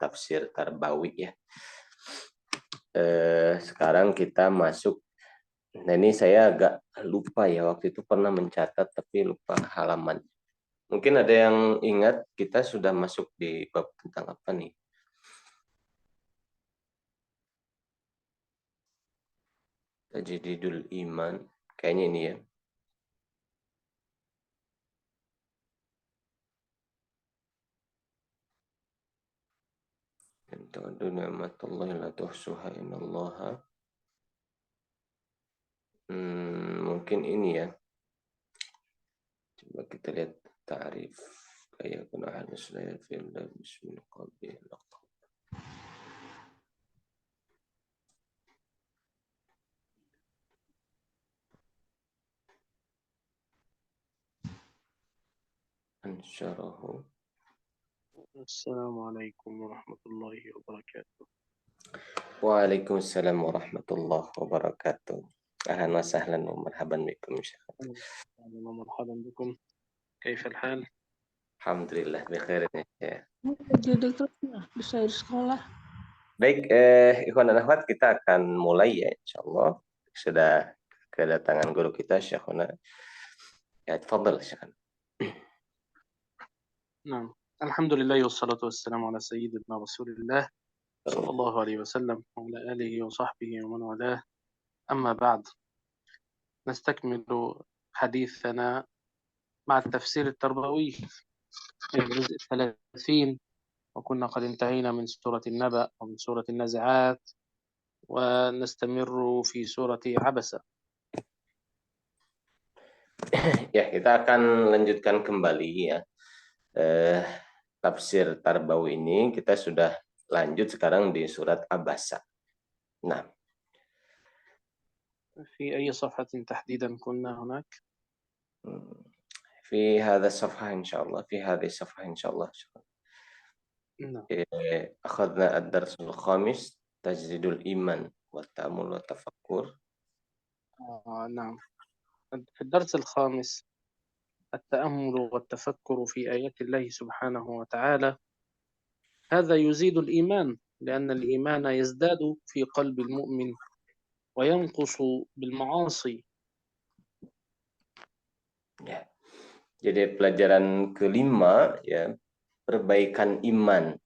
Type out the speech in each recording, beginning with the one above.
tafsir Tarbawi ya. Sekarang kita masuk. Nah ini saya agak lupa ya, waktu itu pernah mencatat tapi lupa halaman. Mungkin ada yang ingat kita sudah masuk di bab tentang apa nih? Tajdidul iman. Kayaknya ini ya. Ta'uddu ni'matallahi la tuhsuha innallaha. Mungkin ini ya. Coba kita lihat ta'rif. Kayak kuna halus la yafil la bismil qabih laqab. Ansyarahu. Assalamualaikum warahmatullahi wabarakatuh. Waalaikumsalam warahmatullahi wabarakatuh. Ahlan wa sahlan wa marhaban bikum. مرحبا بكم. كيف الحال؟ Alhamdulillah bikhair ya. Jadi terus bisa di sekolah. Baik, ikhwan dan akhwat, kita akan mulai ya insyaallah. Sudah kedatangan guru kita Syekhuna. Ya, tafadhal Syekhana. نعم. الحمد لله والصلاة والسلام على سيدنا رسول الله صلى الله عليه وسلم وعلى آله وصحبه ومن والاه. أما بعد، نستكمل حديثنا مع التفسير التربوي في الجزء 30، وكنا قد انتهينا من سورة النبأ ومن سورة النازعات، ونستمر في سورة عبسة. Ya, kita akan lanjutkan kembali ya. Tafsir Tarbawi ini kita sudah lanjut sekarang di surat Abasa. Nah, في أي صفحة تحديدا كنا هناك؟ في هذا الصفحة إن شاء الله، في هذه الصفحة إن شاء الله. نعم. أخذنا الدرس الخامس تجديد الإيمان والتأمل والتفكر. نعم. في الدرس الخامس التأمل والتفكر في آيات الله سبحانه وتعالى، هذا يزيد الإيمان، لأن الإيمان يزداد في قلب المؤمن وينقص بالمعاصي. Ya. Jadi pelajaran kelima ya, perbaikan iman.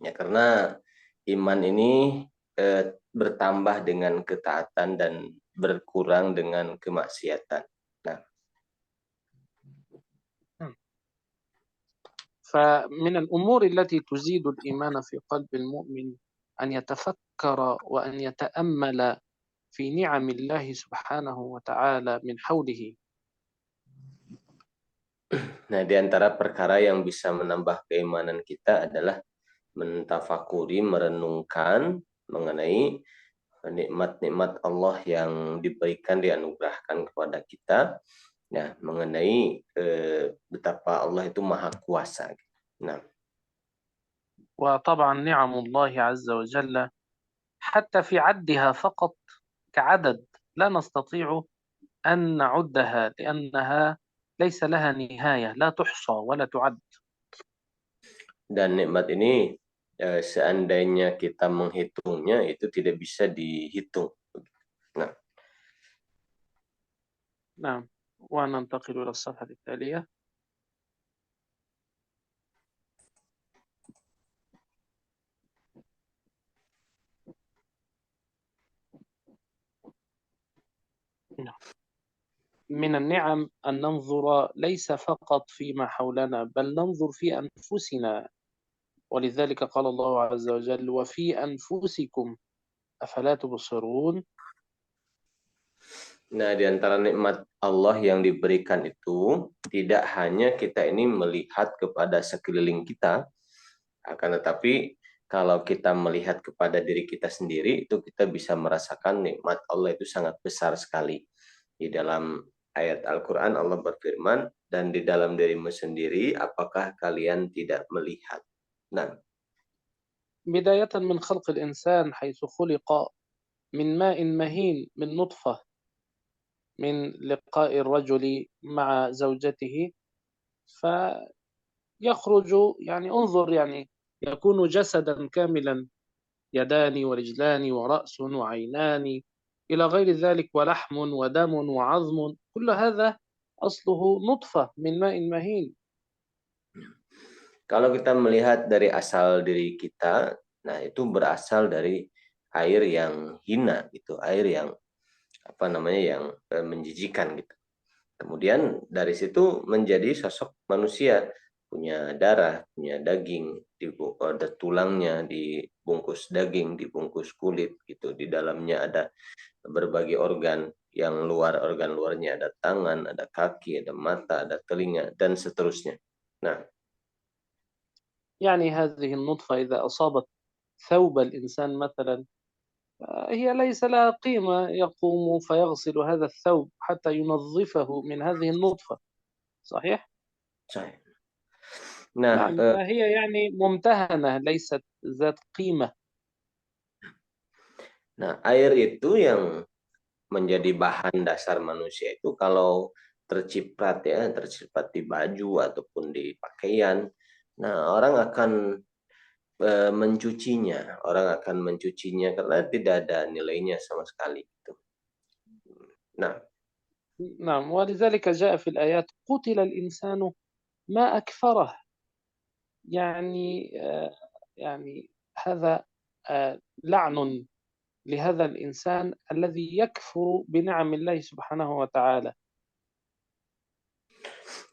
Ya, karena iman ini bertambah dengan ketaatan dan berkurang dengan kemaksiatan. Nah, فمن الأمور التي تزيد الإيمان في قلب المؤمن أن يتفكر وأن يتأمل في نعم الله سبحانه وتعالى من حوله. Nah, di antara perkara yang bisa menambah keimanan kita adalah mentafakuri, merenungkan mengenai nikmat-nikmat Allah yang diberikan, dianugerahkan kepada kita. Nah, mengenai betapa Allah itu maha kuasa. Nah, وطبعا نعم الله عز وجل حتى في عدها فقط كعدد لا نستطيع أن نعدها، لأنها ليس لها نهاية، لا تحصى ولا تعد. dan nikmat ini seandainya kita menghitungnya itu tidak bisa dihitung. Nah, نعم. وننتقل إلى الصفحة التالية. من النعم أن ننظر ليس فقط فيما حولنا، بل ننظر في أنفسنا، ولذلك قال الله عز وجل: وفي أنفسكم أفلا تبصرون. Nah, di antara nikmat Allah yang diberikan itu tidak hanya kita ini melihat kepada sekeliling kita, akan tetapi kalau kita melihat kepada diri kita sendiri itu kita bisa merasakan nikmat Allah itu sangat besar sekali. Di dalam ayat Al-Quran Allah berfirman, dan di dalam dirimu sendiri apakah kalian tidak melihat. Nah, بداية من خلق الإنسان حيث خلق من ماء مهين من نطفة، من لقاء الرجل مع زوجته، فيخرج يعني انظر يعني يكون جسدا كاملا، يدان ورجلان ورأس وعينان إلى غير ذلك، ولحم ودم وعظم، كل هذا أصله نطفة من ماء مهين. Kalau kita melihat dari asal diri kita, nah itu berasal dari air yang hina gitu, air yang yang menjijikan gitu. Kemudian dari situ menjadi sosok manusia, punya darah, punya daging, ada tulangnya, dibungkus daging, dibungkus kulit gitu. Di dalamnya ada berbagai organ, yang organ luarnya ada tangan, ada kaki, ada mata, ada telinga, dan seterusnya. Nah, يعني هذه النطفة إذا أصابت ثوب الإنسان مثلا، هي ليس لها قيمة، يقوم فيغسل هذا الثوب حتى ينظفه من هذه النطفة، صحيح؟ saya. Nah, نعم، فهي يعني ممتهنة، ليست ذات قيمة. air itu yang menjadi bahan dasar manusia itu kalau terciprat di baju ataupun di pakaian. Nah, orang akan mencucinya karena tidak ada nilainya sama sekali gitu. Nah, نعم، ولذلك جاء في الآيات قتل الإنسان ما أكفره، يعني يعني هذا لعن لهذا الإنسان الذي يكفر بنعم الله سبحانه وتعالى.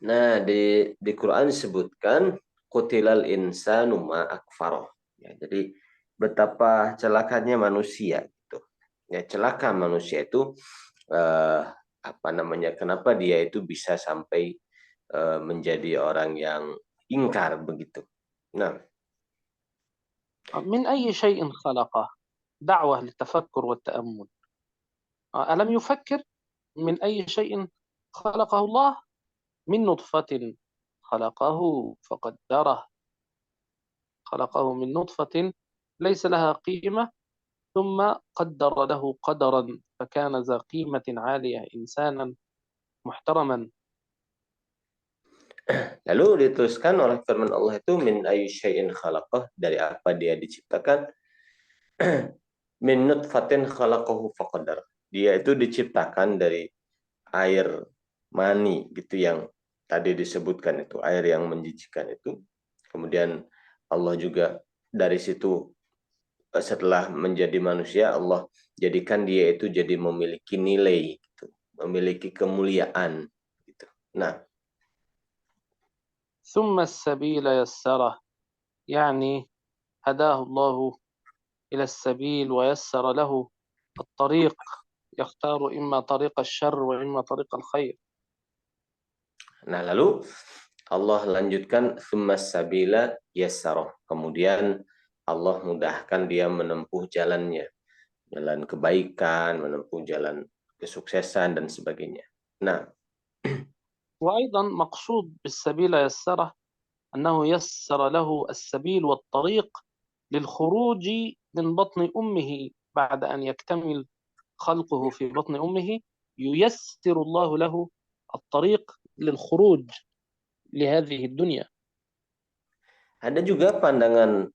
di Quran disebutkan qutilal insanu ma akfaroh. Ya, jadi betapa celakanya manusia gitu. Ya, celaka manusia itu kenapa dia itu bisa sampai menjadi orang yang ingkar begitu. Nah, من أي شيء خلقه؟ دعوة للتفكر والتأمل. ألم يفكر من أي شيء خلقه الله؟ من نطفة خلقه فقدره، خلقه من نطفة ليس لها قيمة، ثم قدر له قدرا فكان ذا قيمة عالية، إنسانا محترما. lalu diteruskan oleh firman Allah itu min ayyi syai'in khalaqah, dari apa dia diciptakan. Min nutfatin khalaqahu faqadar. Dia itu diciptakan dari air mani gitu, yang tadi disebutkan itu, air yang menjijikan itu. Kemudian Allah juga dari situ setelah menjadi manusia, Allah jadikan dia itu jadi memiliki nilai gitu, memiliki kemuliaan gitu. Nah, ثم السبيل يسره، يعني هداه الله إلى السبيل ويسر له الطريق، يختار إما طريق الشر وإما طريق الخير. lalu Allah lanjutkan summas sabila yassarah. Kemudian Allah mudahkan dia menempuh jalannya, jalan kebaikan, menempuh jalan kesuksesan dan sebagainya. Nah, وأيضا مقصود بالسبيل يسره أنه يسر له السبيل والطريق للخروج من بطن أمه بعد أن يكتمل خلقه في بطن أمه، ييسر الله له الطريق للخروج لهذه الدنيا. ada juga pandangan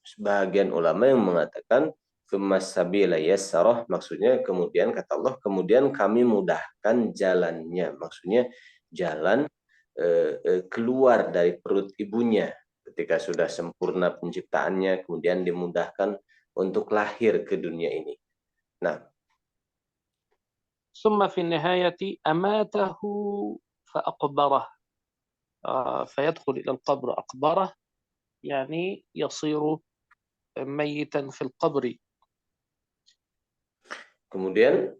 sebagian ulama yang mengatakan summas sabila yassarah, maksudnya kemudian kata Allah, kemudian kami mudahkan jalannya, maksudnya jalan keluar dari perut ibunya ketika sudah sempurna penciptaannya, kemudian dimudahkan untuk lahir ke dunia ini. Nah, ثم في النهاية أماته فأقبره، فيدخل إلى القبر أقبره، يعني يصير ميتا في القبر. kemudian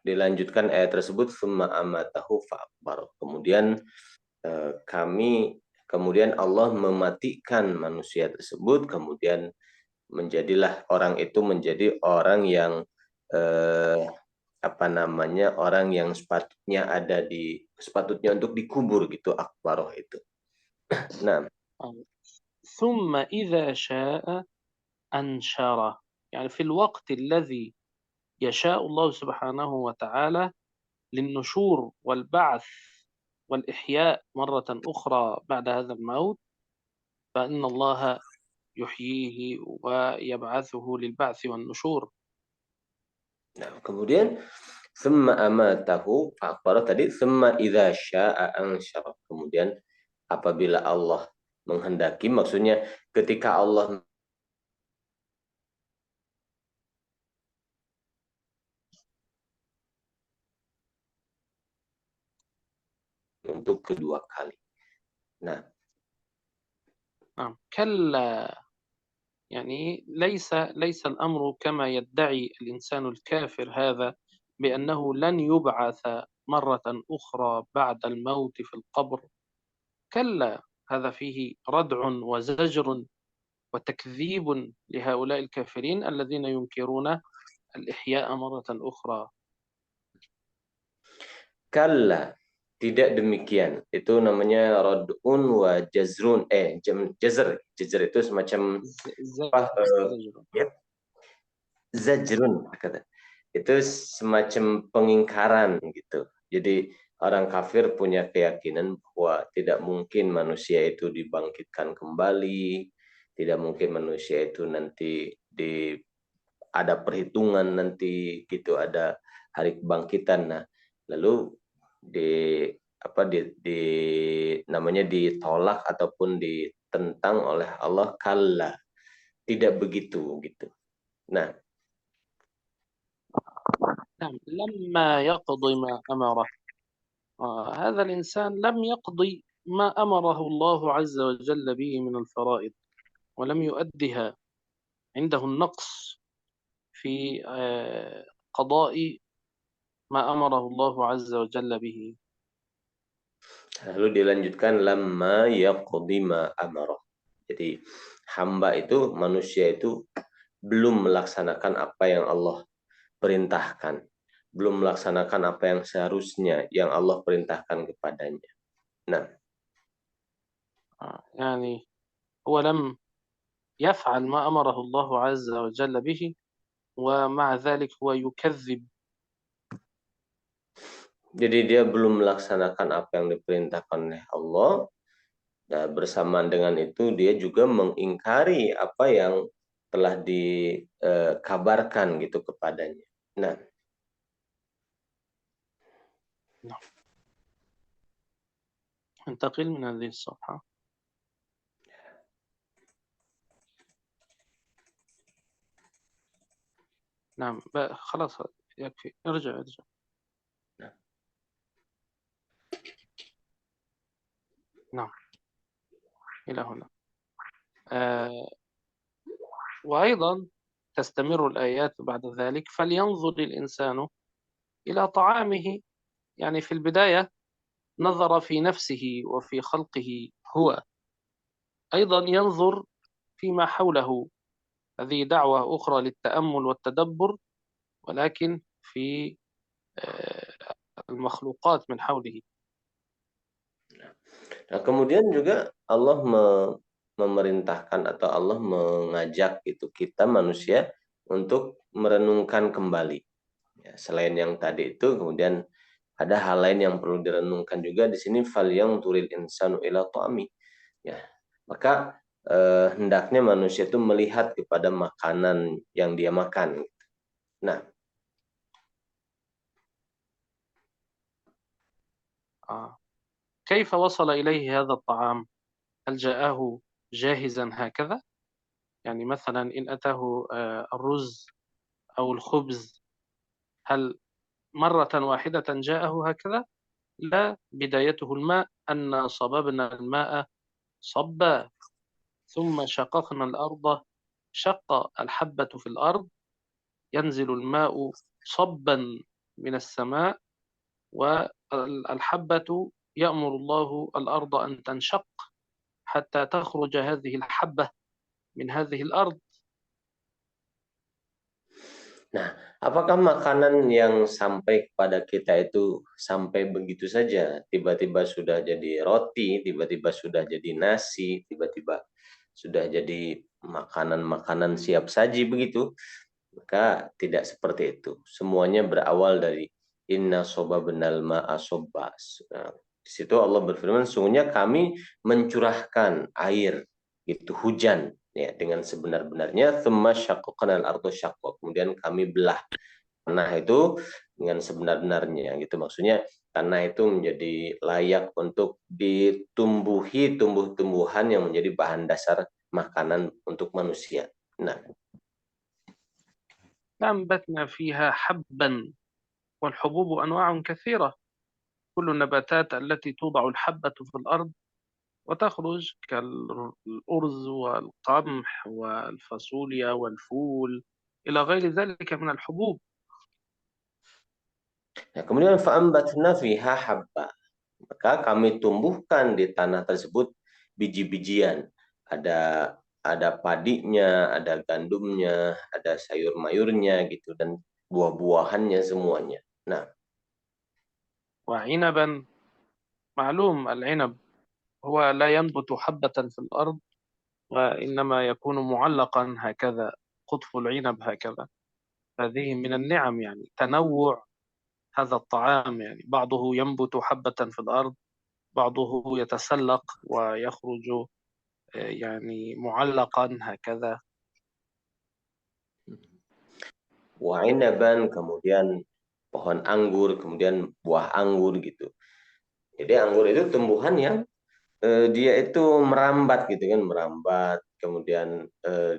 dilanjutkan ayat tersebut summa amatahu fa'akbar. Kemudian Allah mematikan manusia tersebut, kemudian menjadilah orang itu menjadi orang yang orang yang sepatutnya untuk dikubur gitu, akbaroh itu. Nah, ثم إذا شاء أنشره، يعني في الوقت الذي يشاء الله سبحانه وتعالى للنشور والبعث والإحياء مرة أخرى بعد هذا الموت، فإن الله يحييه ويبعثه للبعث والنشور. Nah, kemudian summa amatahu fa'akhbara tadi summa idza syaa'a ansyara. Kemudian apabila Allah menghendaki, maksudnya ketika Allah untuk kedua kali. Nah, كلا يعني ليس الأمر كما يدعي الإنسان الكافر هذا بأنه لن يبعث مرة أخرى بعد الموت في القبر. كلا، هذا فيه ردع وزجر وتكذيب لهؤلاء الكافرين الذين ينكرون الإحياء مرة أخرى. kalla, tidak demikian. Itu namanya rad'un wa jazrun. Jazr itu semacam زجر. ya, zajrun kata. Itu semacam pengingkaran gitu. Jadi orang kafir punya keyakinan bahwa tidak mungkin manusia itu dibangkitkan kembali, tidak mungkin manusia itu nanti ada perhitungan nanti gitu, ada hari kebangkitan. Nah, lalu namanya ditolak ataupun ditentang oleh Allah, kalla, tidak begitu gitu. Nah, نعم، لما يقضي ما أمره. هذا الإنسان لم يقضي ما أمره الله عز وجل به من الفرائض ولم يؤدها، عنده النقص في قضاء ما أمره الله عز وجل به. lalu dilanjutkan lamma yaqdi ma amara. Jadi hamba itu, manusia itu belum melaksanakan apa yang Allah perintahkan, belum melaksanakan apa yang seharusnya yang Allah perintahkan kepadanya. Nah, يعني هو لم يفعل ما أمره الله عز وجل به ومع ذلك هو يكذب. jadi dia belum melaksanakan apa yang diperintahkan oleh Allah. Nah, bersamaan dengan itu dia juga mengingkari apa yang telah dikabarkan gitu kepadanya. Nah, انتقل من هذه الصفحة. نعم خلاص يكفي، ارجع. نعم إلى هنا. وأيضا تستمر الآيات بعد ذلك، فلينظر الإنسان إلى طعامه. يعني في البداية نظر في نفسه وفي خلقه هو، أيضا ينظر فيما حوله. هذه دعوة أخرى للتأمل والتدبر، ولكن في المخلوقات من حوله. Nah, kemudian juga Allah memerintahkan atau Allah mengajak itu kita manusia untuk merenungkan kembali. Ya, selain yang tadi itu, kemudian ada hal lain yang perlu direnungkan juga di sini, fal yang turil insanu ila ta'ami. Ya, maka hendaknya manusia itu melihat kepada makanan yang dia makan. Nah, كيف وصل إليه هذا الطعام؟ هل جاءه جاهزا هكذا؟ يعني مثلا إن أتاه الرز أو الخبز، هل مرة واحدة جاءه هكذا؟ لا، بدايته الماء، أن صببنا الماء صبا ثم شققنا الأرض شق، الحبة في الأرض، ينزل الماء صبا من السماء، والحبة يأمر الله الأرض أن تنشق حتى تخرج هذه الحبة من هذه الأرض. Nah, apakah makanan yang sampai kepada kita itu sampai begitu saja? Tiba-tiba sudah jadi roti, tiba-tiba sudah jadi nasi, tiba-tiba sudah jadi makanan-makanan siap saji begitu? Maka tidak seperti itu. Semuanya berawal dari inna sobabenal ma'a sobbas. Nah, di situ Allah berfirman, sungguhnya kami mencurahkan air, itu hujan ya dengan sebenar-benarnya. Tsumma syaqqaqnal arda syaqqa, kemudian kami belah tanah itu dengan sebenar-benarnya gitu. Maksudnya tanah itu menjadi layak untuk ditumbuhi tumbuh-tumbuhan yang menjadi bahan dasar makanan untuk manusia. Nah, فأنبتنا فيها حبا والحبوب أنواع كثيرة كل النباتات التي توضع الحبة في الأرض وتخرج كالأرز والقمح والفاصوليا والفول إلى غير ذلك من الحبوب. nah kemudian fa'ambatna fiha habba, maka kami tumbuhkan di tanah tersebut biji-bijian. Ada padinya, ada gandumnya, ada sayur mayurnya gitu, dan buah-buahannya semuanya. Nah, وعنبا معلوم العنب هو لا ينبت حبة في الأرض وإنما يكون معلقا هكذا قطف العنب هكذا. هذه من النعم يعني تنوع هذا الطعام، يعني بعضه ينبت حبة في الأرض بعضه يتسلق ويخرج يعني معلقا هكذا. wa'inaban, kemudian pohon anggur, kemudian buah anggur gitu. Jadi anggur itu tumbuhan yang dia itu merambat gitu kan, merambat, kemudian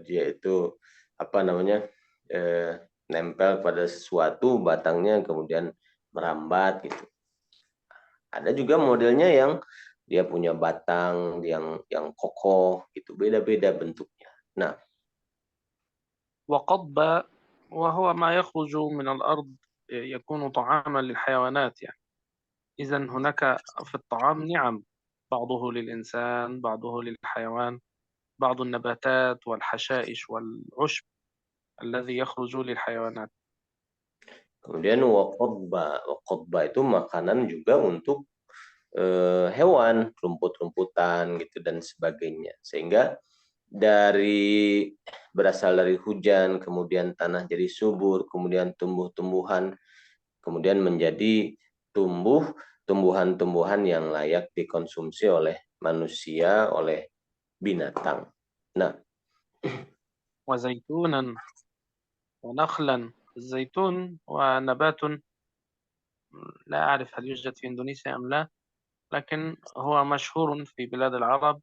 dia itu apa namanya, nempel pada sesuatu batangnya, kemudian merambat gitu. Ada juga modelnya yang dia punya batang yang kokoh gitu, beda-beda bentuknya. Nah, وقضب وهو ما يخرج من الأرض يكون طعاما للحيوانات يعني. إذا هناك في الطعام نعم، بعضه للإنسان بعضه للحيوان، بعض النباتات والحشائش والعشب الذي يخرج للحيوانات. kemudian waqadba itu makanan juga untuk hewan, rumput-rumputan gitu dan sebagainya. Sehingga berasal dari hujan, kemudian tanah jadi subur, kemudian tumbuh-tumbuhan, kemudian menjadi tumbuhan-tumbuhan yang layak dikonsumsi oleh manusia, oleh binatang. Nah, وزيتونا ونخلا. الزيتون ونبات لا أعرف هل يوجد في إندونيسيا أم لا، لكن هو مشهور في بلاد العرب،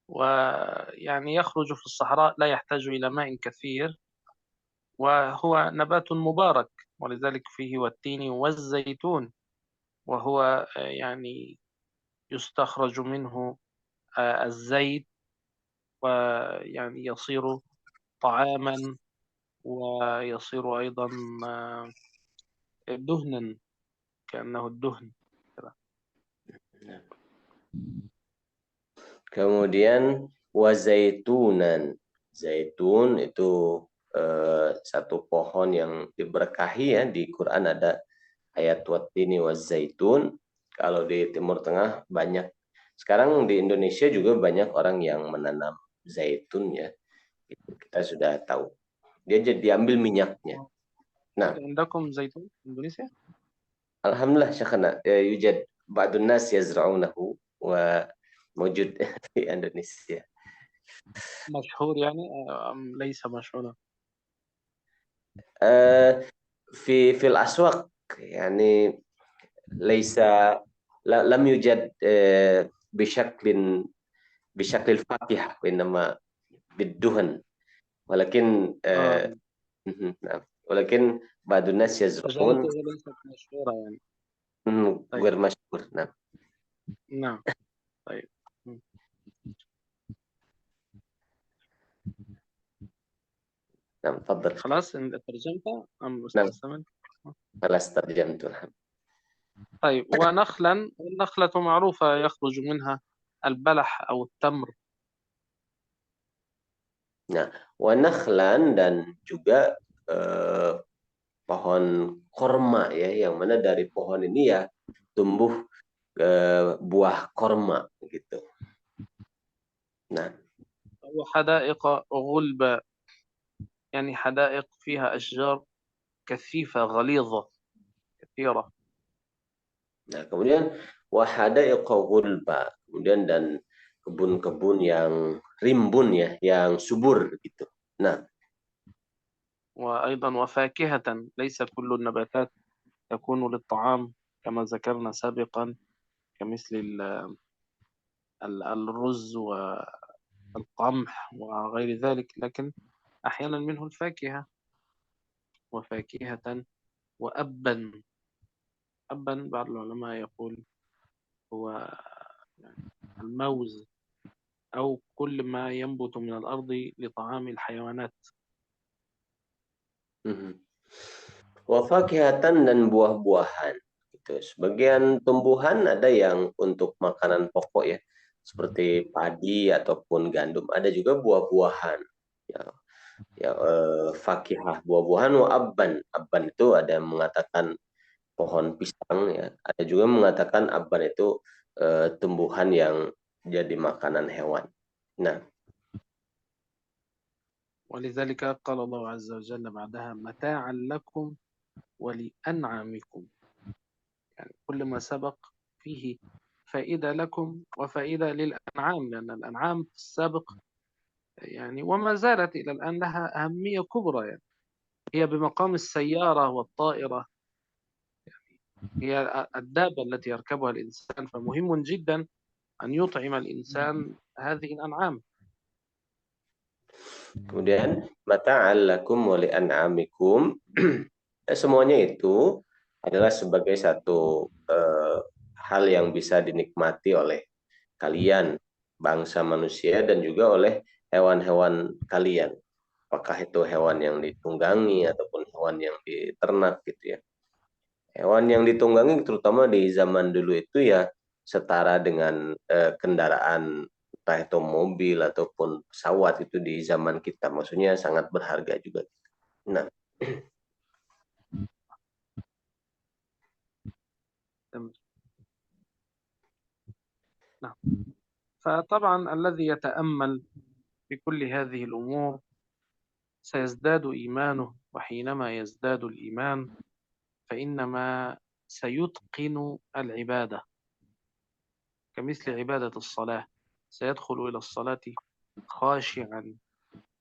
ويعني يخرج في الصحراء لا يحتاج إلى ماء كثير، وهو نبات مبارك، ولذلك فيه والتين والزيتون، وهو يعني يستخرج منه الزيت ويعني يصير طعاما ويصير أيضا دهنا كأنه الدهن. kemudian wazaitunan. Zaitun itu satu pohon yang diberkahi ya, di Quran ada ayat wattini wazaitun. Kalau di Timur Tengah banyak, sekarang di Indonesia juga banyak orang yang menanam zaitun ya. Kita sudah tahu. Dia jadi diambil minyaknya. Nah, عندكم زيتون في إندونيسيا؟ alhamdulillah syekhana yujad ba'dun nas yazra'unahu wa mawjud di Indonesia. مشهور يعني أم ليس مشهورا؟ في الأسواق يعني ليس لم يوجد بشكل الفاكهة وإنما بالدهن ولكن نعم ولكن بعض الناس يزرعون شجرته ليست مشهورة يعني. غير مشهور. نعم نعم طيب. نعم تفضل. خلاص ترجمت أم نعم أستاذ؟ خلاص ترجمت الحمد. طيب ونخلا، النخلة معروفة يخرج منها البلح أو التمر. Nah, wanakhlan dan juga pohon korma ya, yang mana dari pohon ini ya tumbuh buah korma gitu. Nah, وحدائق غلبة، يعني حدائق فيها أشجار كثيفة غليظة كثيرة. nah kemudian wahadaiqa ghulba, kemudian dan kebun-kebun yang rimbun ya, yang subur gitu. Nah, وأيضا وفاكهة، ليس كل النباتات تكون للطعام كما ذكرنا سابقا، كمثل الرز والقمح وغير ذلك، لكن أحيانا منه الفاكهة. وفاكهة وأبا. أبا بعض العلماء يقول هو يعني الموز أو كل ما ينبت من الأرض لطعام الحيوانات. wafakihatan dan buah-buahan. Gitu. Sebagian tumbuhan ada yang untuk makanan pokok ya, seperti padi ataupun gandum. Ada juga buah-buahan. Ya, fakihah buah-buahan wa abban. Abban itu ada yang mengatakan pohon pisang ya. Ada juga mengatakan abban itu tumbuhan yang jadi makanan hewan. Nah, ولذلك قال الله عز وجل بعدها متاعا لكم ولأنعامكم، يعني كل ما سبق فيه فائدة لكم وفائدة للأنعام، لأن الأنعام في السابق يعني وما زالت إلى الآن لها أهمية كبرى، يعني هي بمقام السيارة والطائرة، هي الدابة التي يركبها الإنسان، فمهم جدا أن يطعم الإنسان هذه الأنعام. kemudian mata'al lakum wa li'an'amikum. Semuanya itu adalah sebagai satu hal yang bisa dinikmati oleh kalian, bangsa manusia, dan juga oleh hewan-hewan kalian. Apakah itu hewan yang ditunggangi ataupun hewan yang diternak gitu ya. Hewan yang ditunggangi terutama di zaman dulu itu ya setara dengan kendaraan, entah itu mobil ataupun pesawat itu di zaman kita. Maksudnya sangat berharga juga. Nah, نعم. فطبعا الذي يتأمل في كل هذه الأمور سيزداد إيمانه، وحينما يزداد الإيمان فإنما سيتقن العبادة، كمثل عبادة الصلاة، سيدخل إلى الصلاة خاشعا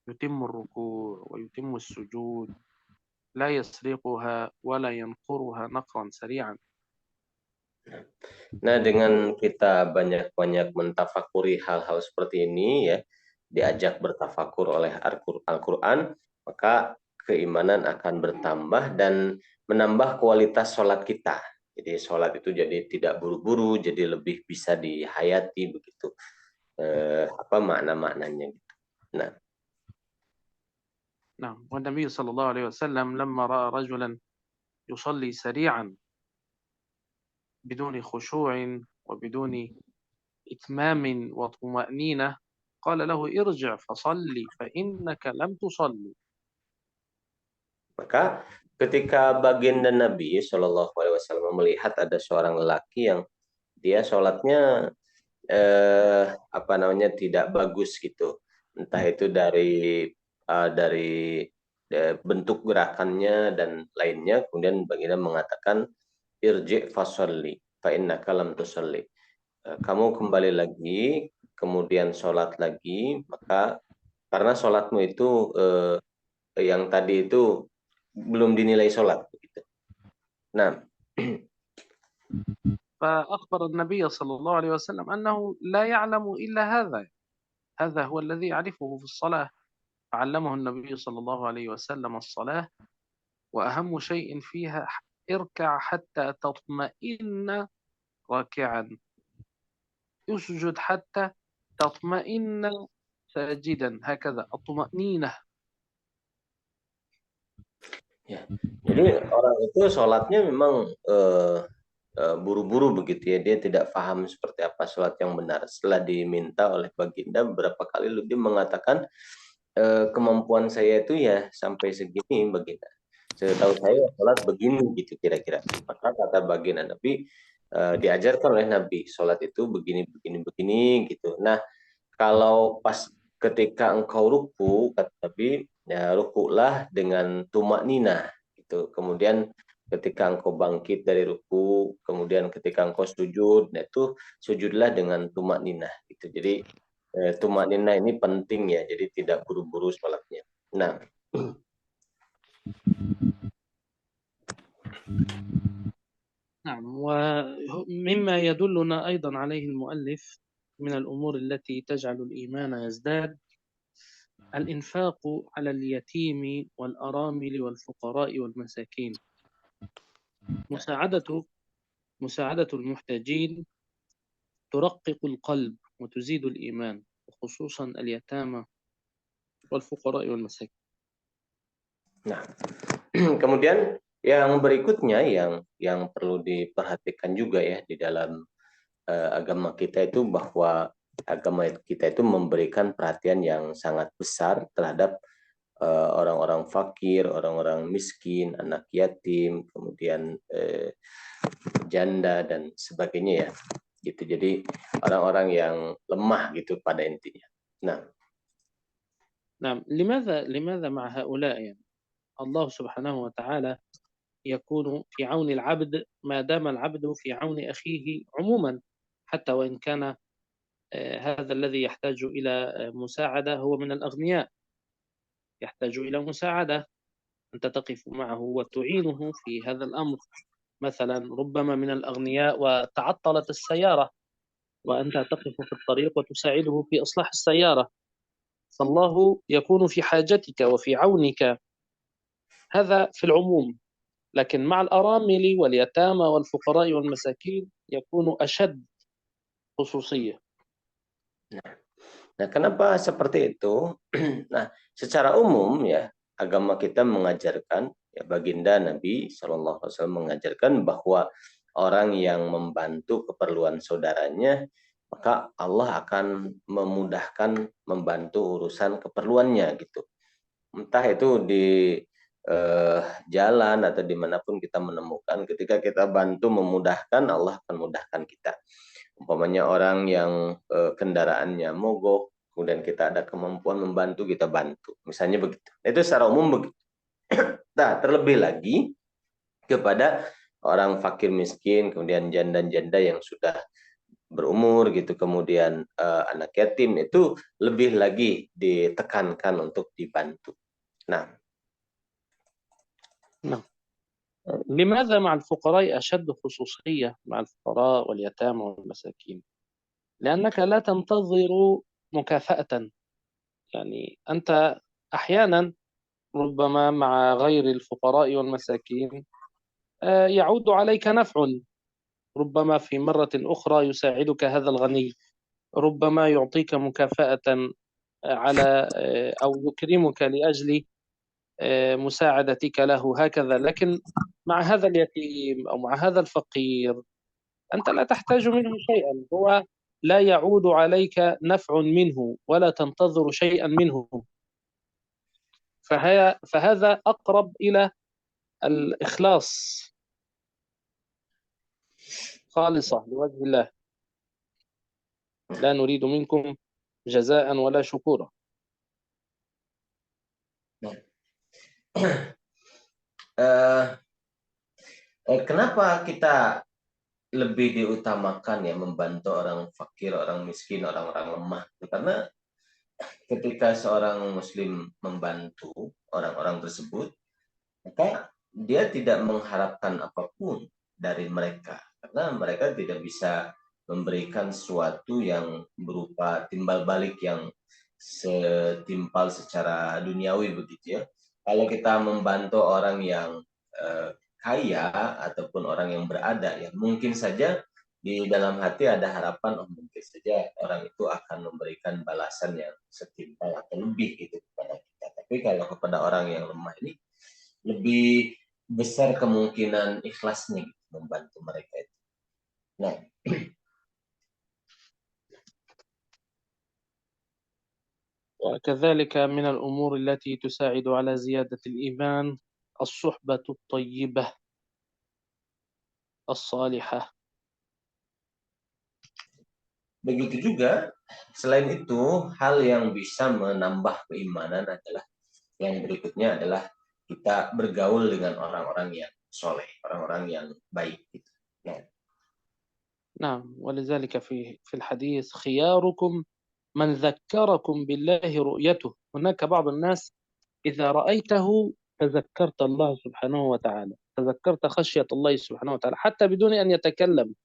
يتم الركوع ويتم السجود، لا يسرقها ولا ينقرها نقرا سريعا. Nah, dengan kita banyak-banyak mentafakuri hal-hal seperti ini ya, diajak bertafakur oleh Al-Quran, maka keimanan akan bertambah dan menambah kualitas sholat kita. Jadi sholat itu jadi tidak buru-buru, jadi lebih bisa dihayati begitu. Apa makna-maknanya gitu. Nah, نعم. والنبي صلى الله عليه وسلم لما رأى رجلا يصلي سريعا بدون خشوع وبدون إتمام وطمأنينة قال له ارجع فصلي فإنك لم تصلي. maka ketika baginda Nabi Shallallahu Alaihi Wasallam melihat ada seorang lelaki yang dia sholatnya apa namanya tidak bagus gitu, entah itu dari bentuk gerakannya dan lainnya, kemudian baginda mengatakan irji fasolli fa innaka lam tusolli, kamu kembali lagi kemudian sholat lagi, maka karena sholatmu itu yang tadi itu belum dinilai sholat begitu. Nah, فأخبر النبي صلى الله عليه وسلم أنه لا يعلم إلا هذا هو الذي يعرفه في الصلاة، فعلمه النبي صلى الله عليه وسلم الصلاة، وأهم شيء فيها اركع حتى تطمئن راكعا، اسجد حتى تطمئن ساجدا، هكذا الطمأنينة. ya. Jadi orang itu sholatnya memang buru-buru begitu ya, dia tidak paham seperti apa sholat yang benar. Setelah diminta oleh baginda beberapa kali, dia mengatakan kemampuan saya itu ya sampai segini baginda. Setahu saya sholat begini gitu kira-kira. Maka kata baginda Nabi, diajarkan oleh Nabi sholat itu begini gitu. Nah, kalau pas ketika engkau ruku, kata Nabi, ya rukulah dengan tumak nina gitu. Kemudian ketika engkau bangkit dari ruku, kemudian ketika engkau sujud, nah itu sujudlah dengan tumak nina. gitu. Jadi tumanina ini penting ya, jadi tidak buru-buru sholatnya. Nah, نعم. ومما يدلنا أيضا عليه المؤلف من الأمور التي تجعل الإيمان يزداد الإنفاق على اليتيم والأرامل والفقراء والمساكين. مساعدة المحتاجين ترقق القلب وتزيد الإيمان، وخصوصا اليتامى والفقراء والمساكين. nah. Kemudian yang berikutnya yang perlu diperhatikan juga ya di dalam agama kita itu, bahwa agama kita itu memberikan perhatian yang sangat besar terhadap orang-orang fakir, orang-orang miskin, anak yatim, kemudian janda dan sebagainya ya. Gitu. Jadi orang-orang yang lemah gitu pada intinya. Nah, نعم. لماذا مع هؤلاء يعني الله سبحانه وتعالى يكون في عون العبد ما دام العبد في عون أخيه عموما، حتى وإن كان هذا الذي يحتاج إلى مساعدة هو من الأغنياء، يحتاج إلى مساعدة، أنت تقف معه وتعينه في هذا الأمر. مثلا ربما من الأغنياء وتعطلت السيارة وأنت تقف في الطريق وتساعده في إصلاح السيارة، فالله يكون في حاجتك وفي عونك، هذا في العموم. لكن مع الأرامل واليتامى والفقراء والمساكين يكون أشد خصوصية. nah kenapa seperti itu? Nah, secara umum ya agama kita mengajarkan, ya baginda Nabi SAW mengajarkan bahwa orang yang membantu keperluan saudaranya, maka Allah akan memudahkan membantu urusan keperluannya gitu. Entah itu di jalan atau dimanapun kita menemukan, ketika kita bantu memudahkan, Allah akan mudahkan kita. Umpamanya orang yang kendaraannya mogok, kemudian kita ada kemampuan membantu, kita bantu. Misalnya begitu. Itu secara umum begitu. Nah, terlebih lagi kepada orang fakir miskin, kemudian janda-janda yang sudah berumur gitu, kemudian anak yatim, itu lebih lagi ditekankan untuk dibantu. Nah, نعم. لماذا مع الفقراء أشد خصوصية مع الفقراء واليتامى والمساكين؟ لأنك لا تنتظر مكافأة، يعني أنت أحيانا ربما مع غير الفقراء والمساكين يعود عليك نفع، ربما في مرة أخرى يساعدك هذا الغني، ربما يعطيك مكافأة على أو يكرمك لأجل مساعدتك له، هكذا. لكن مع هذا اليتيم أو مع هذا الفقير أنت لا تحتاج منه شيئا، هو لا يعود عليك نفع منه ولا تنتظر شيئا منه، فهذا أقرب إلى الإخلاص، خالصة لوجه الله، لا نريد منكم جزاء ولا شكورا. Kenapa kita lebih diutamakan ya membantu orang fakir, orang miskin, orang-orang lemah? Karena ketika seorang muslim membantu orang-orang tersebut, maka dia tidak mengharapkan apapun dari mereka, karena mereka tidak bisa memberikan sesuatu yang berupa timbal balik yang setimpal secara duniawi begitu ya. Kalau kita membantu orang yang kaya ataupun orang yang berada, ya mungkin saja di dalam hati ada harapan, oh mungkin saja orang itu akan memberikan balasan yang setimpal atau lebih gitu kepada kita. Tapi kalau kepada orang yang lemah ini, lebih besar kemungkinan ikhlasnya gitu, membantu mereka itu. Nah, وكذلك من الأمور التي تساعد على زيادة الإيمان الصحبة الطيبة الصالحة. begitu juga selain itu, hal yang bisa menambah keimanan adalah yang berikutnya adalah kita bergaul dengan orang-orang yang soleh, orang-orang yang baik gitu. Nah, نعم، ولذلك في الحديث خياركم من ذكركم بالله رؤيته. هناك بعض الناس إذا رأيته تذكرت الله سبحانه وتعالى، تذكرت خشية الله سبحانه وتعالى حتى بدون أن يتكلم.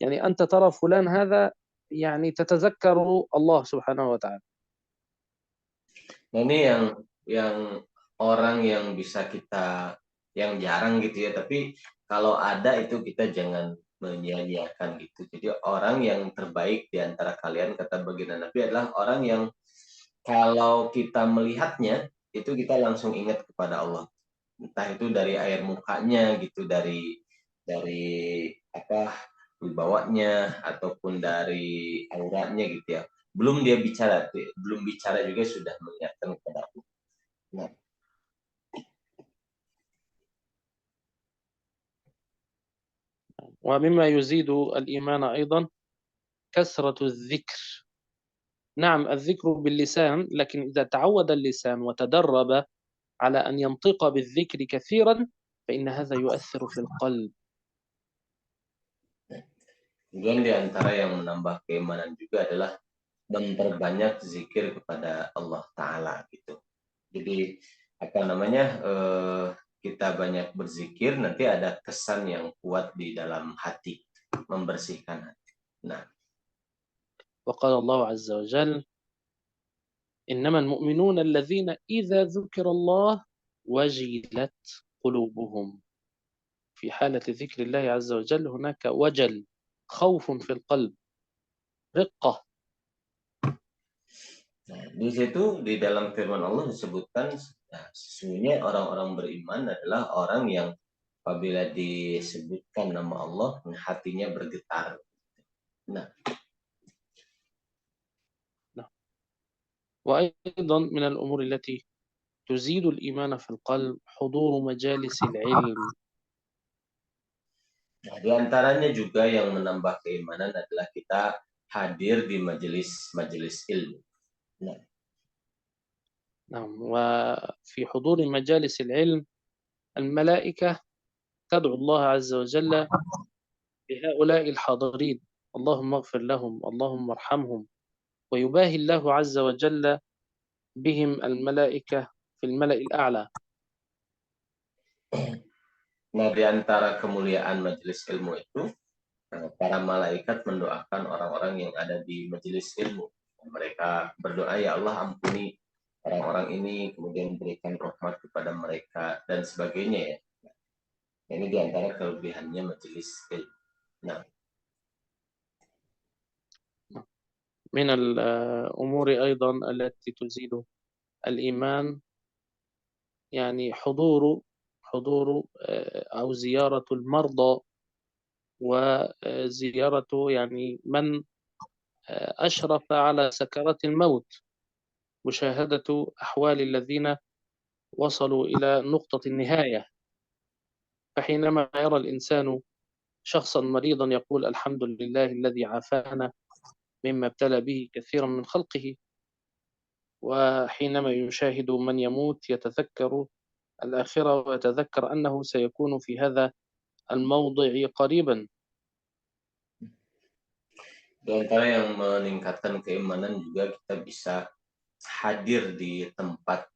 يعني أنت ترى فلان هذا، يعني تتذكر الله سبحانه وتعالى. Nah, ini yang orang yang bisa kita yang jarang gitu ya, tapi kalau ada itu kita jangan menyia-nyiakan gitu. Jadi orang yang terbaik di antara kalian kata baginda Nabi adalah orang yang kalau kita melihatnya itu kita langsung ingat kepada Allah. Entah itu dari air mukanya gitu, dari apa wibawanya ataupun dari auranya gitu ya. Belum bicara juga sudah mengingatkan kepada aku. Nah, ومما يزيد الإيمان أيضا كثرة الذكر. نعم، الذكر باللسان، لكن إذا تعود اللسان وتدرب على أن ينطق بالذكر كثيرا فإن هذا يؤثر في القلب. kemudian di antara yang menambah keimanan juga adalah memperbanyak zikir kepada Allah Ta'ala gitu. Jadi apa namanya kita banyak berzikir nanti ada kesan yang kuat di dalam hati, membersihkan hati. Nah, وقال الله عز وجل: إنما المؤمنون الذين إذا ذكر الله وجلت قلوبهم. في حالة ذكر الله عز وجل هناك وجل، خوف في القلب، رقة. nah, di situ di dalam firman Allah disebutkan sesungguhnya orang-orang beriman adalah orang yang apabila disebutkan nama Allah hatinya bergetar. Nah, وأيضا من الأمور التي تزيد الإيمان في القلب حضور مجالس العلم. nah, di antaranya juga yang menambah keimanan adalah kita hadir di majelis ilmu. Nah, نعم، وفي حضور مجالس العلم الملائكة تدعو الله عز وجل لهؤلاء الحاضرين: اللهم اغفر لهم، اللهم ارحمهم. ويباهي الله عز وجل بهم الملائكة في الملأ الأعلى. nah di antara kemuliaan majelis ilmu itu para malaikat mendoakan orang-orang yang ada di majelis ilmu. Mereka berdoa, ya Allah ampuni orang-orang ini, kemudian berikan rahmat kepada mereka dan sebagainya ya. Ini di antara kelebihannya majelis ilmu. Nah, من الأمور أيضا التي تزيد الإيمان يعني حضور أو زيارة المرضى، وزيارة يعني من أشرف على سكرات الموت، مشاهدة أحوال الذين وصلوا إلى نقطة النهاية. فحينما يرى الإنسان شخصا مريضا يقول: الحمد لله الذي عافانا مما ابتلى به كثيرا من خلقه. وحينما يشاهد من يموت يتذكر الآخرة ويتذكر أنه سيكون في هذا الموضع قريبا. di antara yang meningkatkan keimanan juga kita bisa hadir di tempat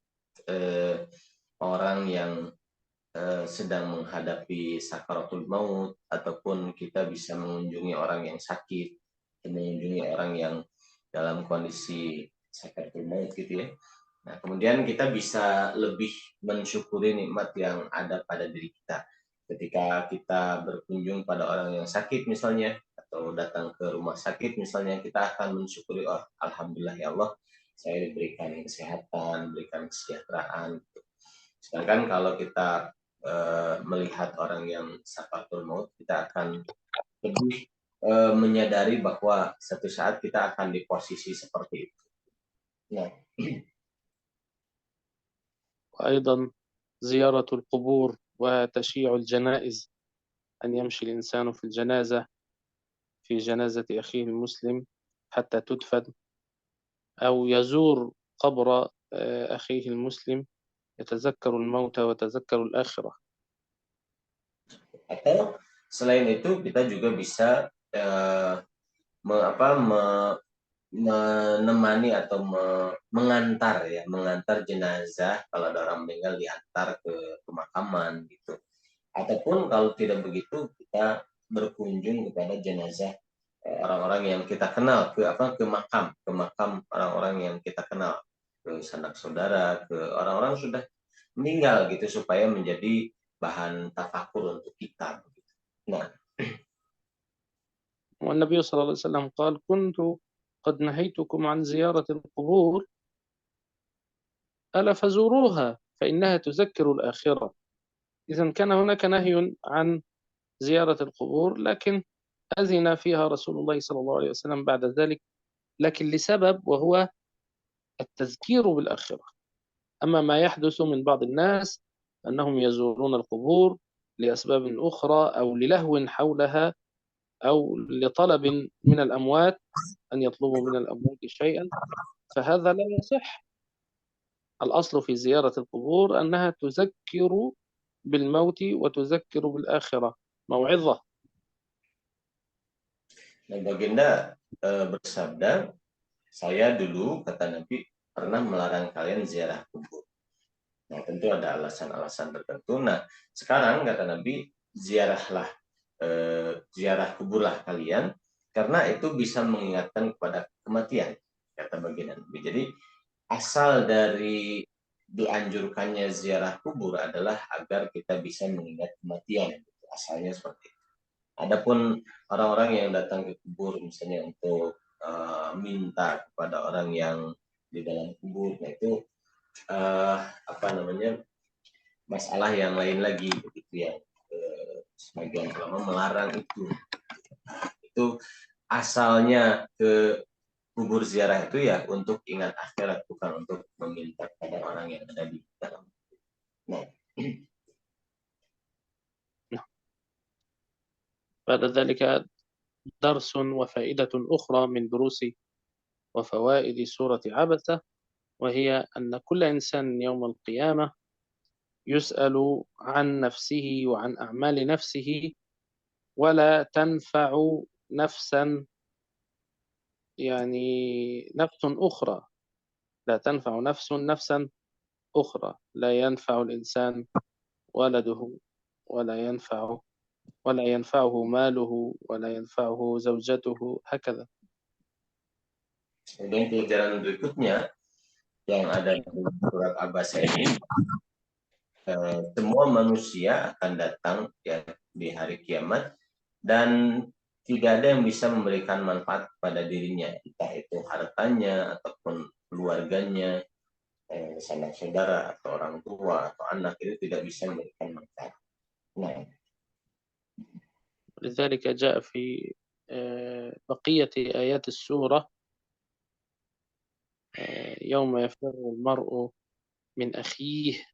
orang yang sedang menghadapi sakaratul maut, ataupun kita bisa mengunjungi orang yang sakit, mengunjungi orang yang dalam kondisi sakaratul maut gitu ya. Nah, kemudian kita bisa lebih mensyukuri nikmat yang ada pada diri kita. Ketika kita berkunjung pada orang yang sakit misalnya, atau datang ke rumah sakit misalnya, kita akan mensyukuri, oh alhamdulillah ya Allah, saya diberikan kesehatan, diberikan kesejahteraan. Sedangkan kalau kita melihat orang yang sakaratul maut, kita akan lebih menyadari bahwa satu saat kita akan di posisi seperti itu. Nah, وأيضا زيارة القبور وتشييع الجنائز، أن يمشي الإنسان في الجنازة، في جنازة أخيه المسلم حتى تدفن، أو يزور قبر أخيه المسلم يتذكر الموت ويتذكر الآخرة. atau selain itu kita juga bisa eh, menemani atau mengantar ya, mengantar jenazah kalau ada orang meninggal diantar ke pemakaman gitu. Ataupun kalau tidak begitu kita berkunjung kepada jenazah orang-orang yang kita kenal ke makam orang-orang yang kita kenal, ke sanak saudara, ke orang-orang sudah meninggal gitu supaya menjadi bahan tafakur untuk kita. Nah, والنبي صلى الله عليه وسلم قال كنت قد نهيتكم عن زيارة القبور ألا فزوروها فإنها تذكر الآخرة. إذا كان هناك نهي عن زيارة القبور، لكن أذن فيها رسول الله صلى الله عليه وسلم بعد ذلك، لكن لسبب وهو التذكير بالآخرة. أما ما يحدث من بعض الناس أنهم يزورون القبور لأسباب أخرى أو للهو حولها أو لطلب من الأموات، أن يطلبوا من الأموات شيئا، فهذا لا يصح. الأصل في زيارة القبور أنها تذكر بالموت وتذكر بالآخرة، موعظة. nah Baginda bersabda, saya dulu kata Nabi pernah melarang kalian ziarah kubur. Nah, tentu ada alasan-alasan tertentu. Nah, sekarang kata Nabi, ziarah kuburlah kalian karena itu bisa mengingatkan kepada kematian, kata baginda Nabi. Jadi asal dari dianjurkannya ziarah kubur adalah agar kita bisa mengingat kematian. Asalnya seperti itu. Adapun orang-orang yang datang ke kubur misalnya untuk minta kepada orang yang di dalam kubur, nah itu masalah yang lain lagi begitu ya. Sebagian ulama melarang itu asalnya ke kubur ziarah itu ya untuk ingat akhirat, bukan untuk meminta kepada orang yang ada di dalam. Nah, بعد ذلك درس وفائدة أخرى من دروس وفوائد سورة عبسة، وهي أن كل إنسان يوم القيامة يسأل عن نفسه وعن أعمال نفسه، ولا تنفع نفسا نفس أخرى، لا تنفع نفسا أخرى، لا ينفع الإنسان ولده ولا ينفعه ماله ولا ينفعه زوجته، هكذا. kemudian pelajaran berikutnya yang ada di surat Abasa ini, semua manusia akan datang ya di hari kiamat dan tidak ada yang bisa memberikan manfaat pada dirinya, entah itu hartanya ataupun keluarganya, sanak saudara atau orang tua atau anak, itu tidak bisa memberikan manfaat. Nah, لذلك جاء في بقية آيات السورة يوم يفر المرء من أخيه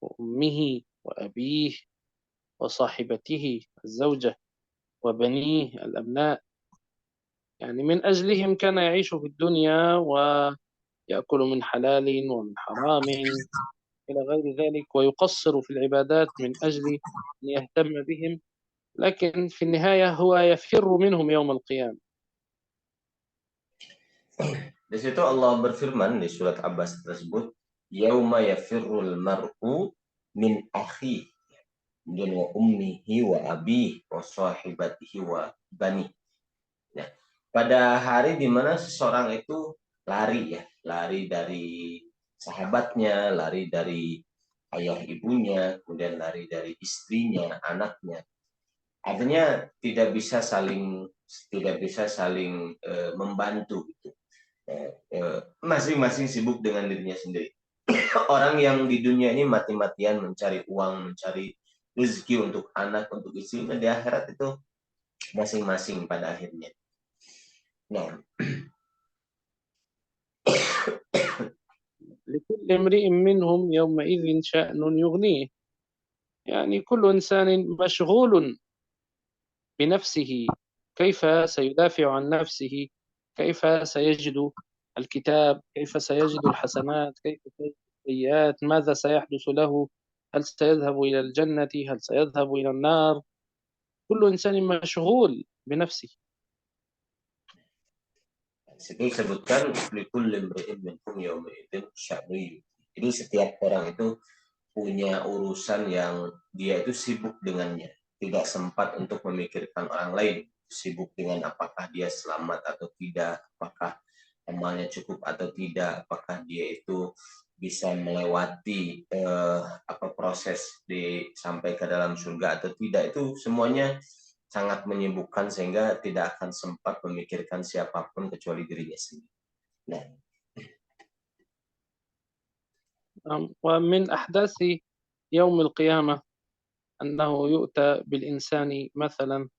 وأمه وأبيه وصاحبته الزوجة وبنيه الأبناء، من أجلهم كان يعيش في الدنيا ويأكل من حلال ومن حرام إلى غير ذلك، ويقصر في العبادات من أجل أن يهتم بهم، لكن في النهاية هو يفر منهم يوم القيامة. di situ Allah berfirman di surat Abbas tersebut, yauma yafirrul mar'u min akhi dan wa ummihi wa abihi wa sahibatihi wa bani. Nah, pada hari di mana seseorang itu lari dari sahabatnya, lari dari ayah ibunya, kemudian lari dari istrinya, anaknya. Artinya tidak bisa saling membantu gitu. Masing-masing sibuk dengan dirinya sendiri. Orang yang di dunia ini mati-matian mencari uang, mencari rezeki untuk anak, untuk istrinya, di akhirat itu masing-masing pada akhirnya. Nah, لكل امرئ منهم يومئذ شأن يغنيه، كل إنسان مشغول بنفسه، كيف سيدافع عن نفسه، كيف سيجد الكتاب، كيف سيجد الحسنات، كيف سيجد السيئات، ماذا سيحدث له، هل سيذهب إلى الجنة، هل سيذهب إلى النار. كل إنسان مشغول بنفسه. Situ disebutkan likulli imri'in minhum yawma idzin sya'nu yughni. Jadi setiap orang itu punya urusan yang dia itu sibuk dengannya, tidak sempat untuk memikirkan orang lain, sibuk dengan apakah dia selamat atau tidak, apakah amalnya cukup atau tidak, apakah dia itu bisa melewati proses sampai ke dalam surga atau tidak. Itu semuanya sangat menyibukkan sehingga tidak akan sempat memikirkan siapapun kecuali dirinya sendiri. Nah, ومن أحداث يوم القيامة أنه يؤتى بالإنسان مثلا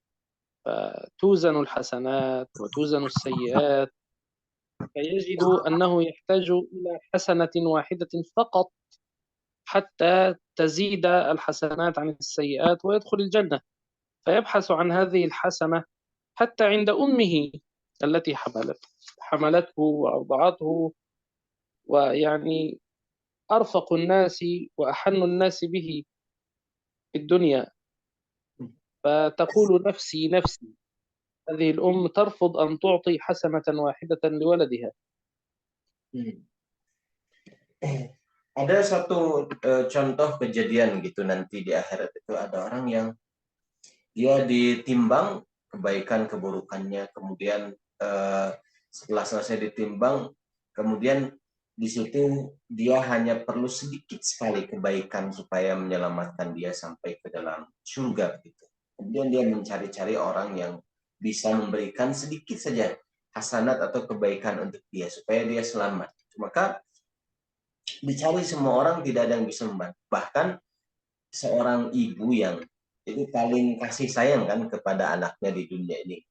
فتوزن الحسنات وتوزن السيئات، فيجد أنه يحتاج إلى حسنة واحدة فقط حتى تزيد الحسنات عن السيئات ويدخل الجنة، فيبحث عن هذه الحسنة حتى عند أمه التي حملته وأرضعته، ويعني أرفق الناس وأحن الناس به في الدنيا، فتقول نفسي نفسي. هذه الأم ترفض أن تعطي حسنة واحدة لولدها. Ada satu contoh kejadian gitu nanti di akhirat itu ada orang yang dia ditimbang kebaikan keburukannya, kemudian setelah selesai ditimbang, kemudian di situ dia hanya perlu sedikit sekali kebaikan supaya menyelamatkan dia sampai ke dalam surga gitu. Kemudian dia mencari-cari orang yang bisa memberikan sedikit saja hasanat atau kebaikan untuk dia supaya dia selamat. Maka dicari semua orang, tidak ada yang bisa membantu. Bahkan seorang ibu yang itu paling kasih sayang kan kepada anaknya di dunia ini,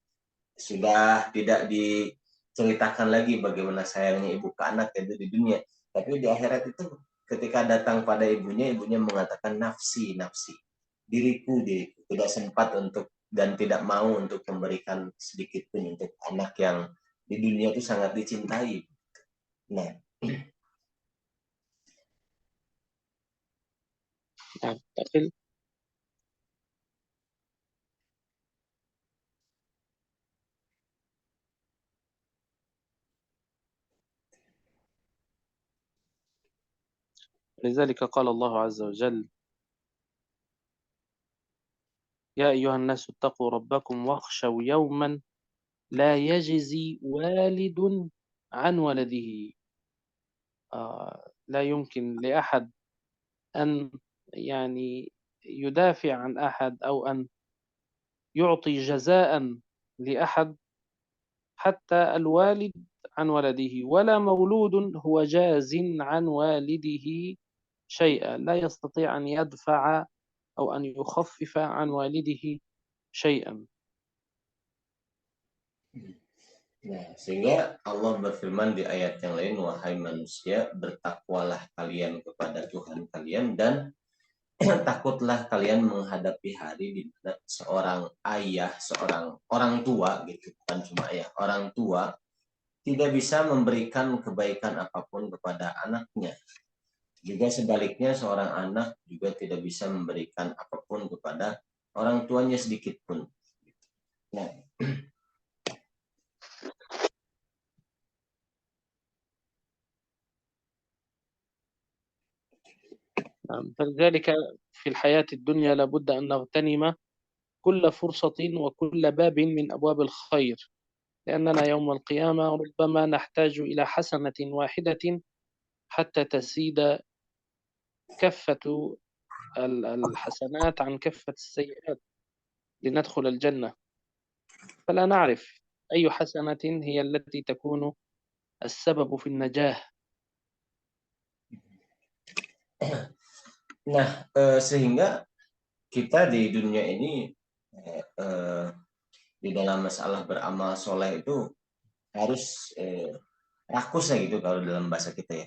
sudah tidak diceritakan lagi bagaimana sayangnya ibu ke anak itu di dunia. Tapi di akhirat itu ketika datang pada ibunya mengatakan nafsi, nafsi, diriku, diriku, tidak sempat untuk dan tidak mau untuk memberikan sedikit pun untuk anak yang di dunia itu sangat dicintai. Nah, لذلك قال الله عز وجل: يا أيها الناس اتقوا ربكم واخشوا يوما لا يجزي والد عن ولده. لا يمكن لأحد أن يعني يدافع عن أحد أو أن يعطي جزاء لأحد حتى الوالد عن ولده، ولا مولود هو جاز عن والده شيئا، لا يستطيع أن يدفع أو أن يخفف عن والده شيئا. nah, sehingga Allah berfirman di ayat yang lain, wahai manusia, bertakwalah kalian kepada Tuhan kalian dan takutlah kalian menghadapi hari di mana seorang ayah, seorang orang tua gitu, bukan cuma ayah, orang tua tidak bisa memberikan kebaikan apapun kepada anaknya. Juga sebaliknya seorang anak juga tidak bisa memberikan apapun kepada orang tuanya sedikit pun. Nah, فلذلك في الحياة الدنيا لابد أن نغتنم كل فرصة وكل باب من أبواب الخير، لأننا يوم القيامة ربما نحتاج إلى حسنة واحدة حتى تزيد كفة الحسنات عن كفة السيئات لندخل الجنة، فلا نعرف أي حسنة هي التي تكون السبب في النجاة. nah sehingga kita di dunia ini di dalam masalah beramal soleh itu harus rakus ya gitu kalau dalam bahasa kita ya,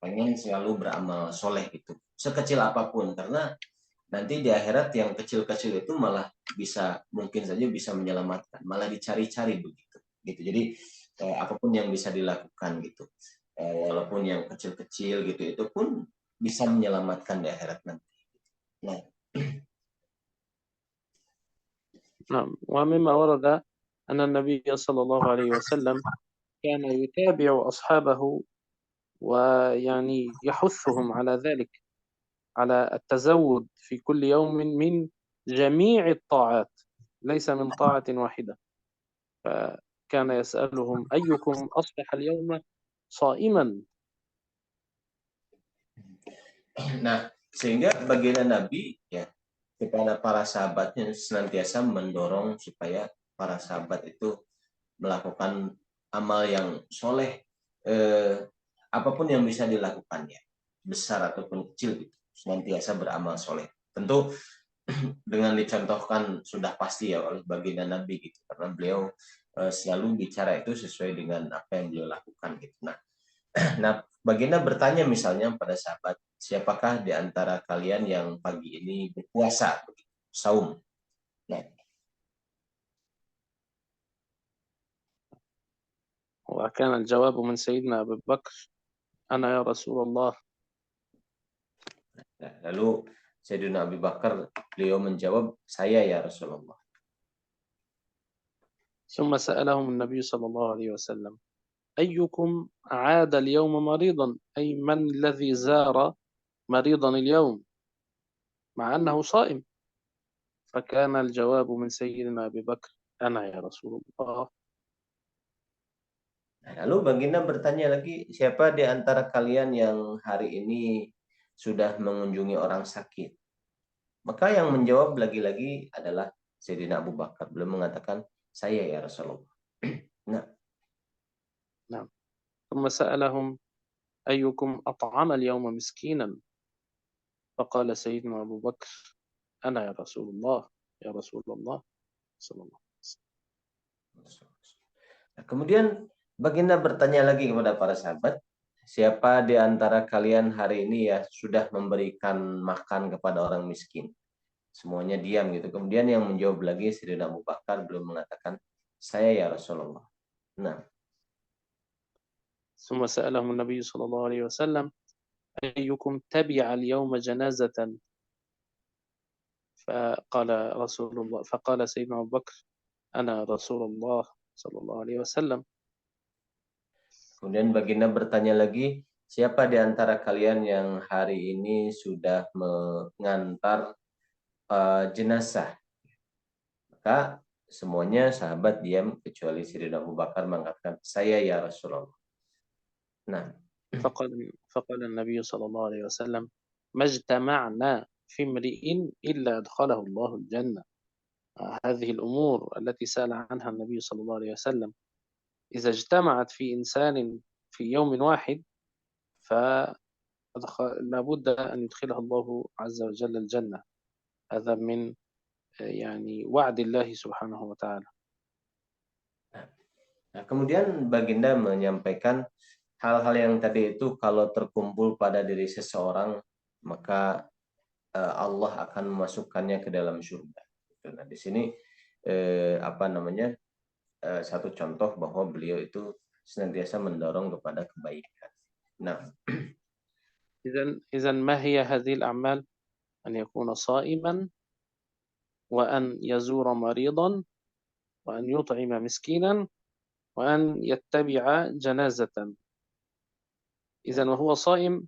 pengen selalu beramal soleh gitu sekecil apapun, karena nanti di akhirat yang kecil-kecil itu malah bisa mungkin saja bisa menyelamatkan, malah dicari-cari begitu gitu. Jadi apapun yang bisa dilakukan gitu, walaupun yang kecil-kecil gitu itu pun bisa menyelamatkan di akhirat nanti. Nah, نعم. ومما ورد أن النبي صلى الله عليه وسلم كان يتابع أصحابه ويعني يحثهم على ذلك، على التزود في كل يوم من جميع الطاعات، ليس من طاعة واحدة. فكان يسألهم أيكم أصبح اليوم صائما. Nah, sehingga baginda Nabi ya kepada para sahabatnya senantiasa mendorong supaya para sahabat itu melakukan amal yang soleh, apapun yang bisa dilakukannya, besar ataupun kecil gitu, senantiasa beramal soleh. Tentu dengan dicontohkan sudah pasti ya oleh baginda Nabi gitu, karena beliau selalu bicara itu sesuai dengan apa yang beliau lakukan gitu. Nah, baginda bertanya misalnya pada sahabat, siapakah di antara kalian yang pagi ini berpuasa, saum? Nah, وكان الجواب من سيدنا أبي بكر أنا يا رسول الله. lalu Sayyidina Abu Bakar beliau menjawab, saya ya Rasulullah. ثم سألهم النبي صلى الله عليه وسلم أيكم عاد اليوم مريضا، أي من الذي زار مريضا اليوم مع أنه صائم؟ فكان الجواب من سيدنا أبي بكر أنا يا رسول الله. Lalu baginda bertanya lagi, siapa di antara kalian yang hari ini sudah mengunjungi orang sakit? Maka yang menjawab lagi-lagi adalah Sayyidina Abu Bakar. Beliau mengatakan, saya ya Rasulullah. نعم. ثم سألهم أيكم أطعم اليوم مسكينا؟ فقال سيدنا أبو بكر أنا يا رسول الله يا رسول الله صلى الله عليه وسلم. Nah, kemudian baginda bertanya lagi kepada para sahabat, siapa di antara kalian hari ini ya sudah memberikan makan kepada orang miskin? Semuanya diam gitu. Kemudian yang menjawab lagi Sayyidina Abu Bakar belum mengatakan, saya ya Rasulullah. Nah, ثم سألهم النبي صلى الله عليه وسلم أيكم تبع اليوم جنازة؟ فقال سيدنا أبو بكر أنا رسول الله صلى الله عليه وسلم. kemudian baginda bertanya lagi, siapa di antara kalian yang hari ini sudah mengantar jenazah? Maka semuanya sahabat diam kecuali Sayyidina Abu Bakar mengatakan, saya ya Rasulullah. Nah, فقال النبي صلى الله عليه وسلم ما اجتمعنا في امرئ إلا أدخله الله الجنة. هذه الأمور التي سأل عنها النبي صلى الله عليه وسلم إذا اجتمعت في إنسان في يوم واحد فلابد أن يدخله الله عز وجل الجنة. هذا من يعني وعد الله سبحانه وتعالى. Nah, kemudian baginda menyampaikan hal-hal yang tadi itu kalau terkumpul pada diri seseorang, maka Allah akan memasukkannya ke dalam surga. Nah, di sini satu contoh bahwa beliau itu senantiasa mendorong kepada kebaikan. Nah, إذن ما هي هذه الأعمال؟ أن يكون صائما وأن يزور مريضا وأن يطعم مسكينا وأن يتبع جنازة. إذن وهو صائم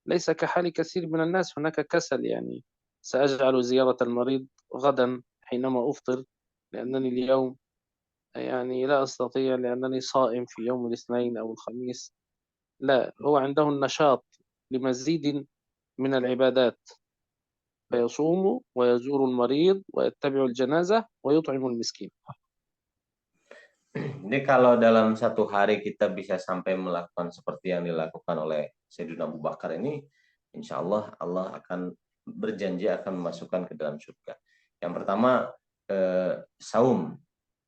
ليس كحال كثير من الناس، هناك كسل، يعني سأجعل زيارة المريض غدا حينما أفطر لأنني اليوم يعني لا أستطيع لأنني صائم في يوم الاثنين أو الخميس. لا، هو عنده النشاط لمزيد من العبادات فيصوم ويزور المريض ويتبع الجنازة ويطعم المسكين. Jadi kalau dalam satu hari kita bisa sampai melakukan seperti yang dilakukan oleh Sayyidina Abu Bakar ini, insya Allah Allah akan berjanji akan memasukkan ke dalam surga. Yang pertama saum,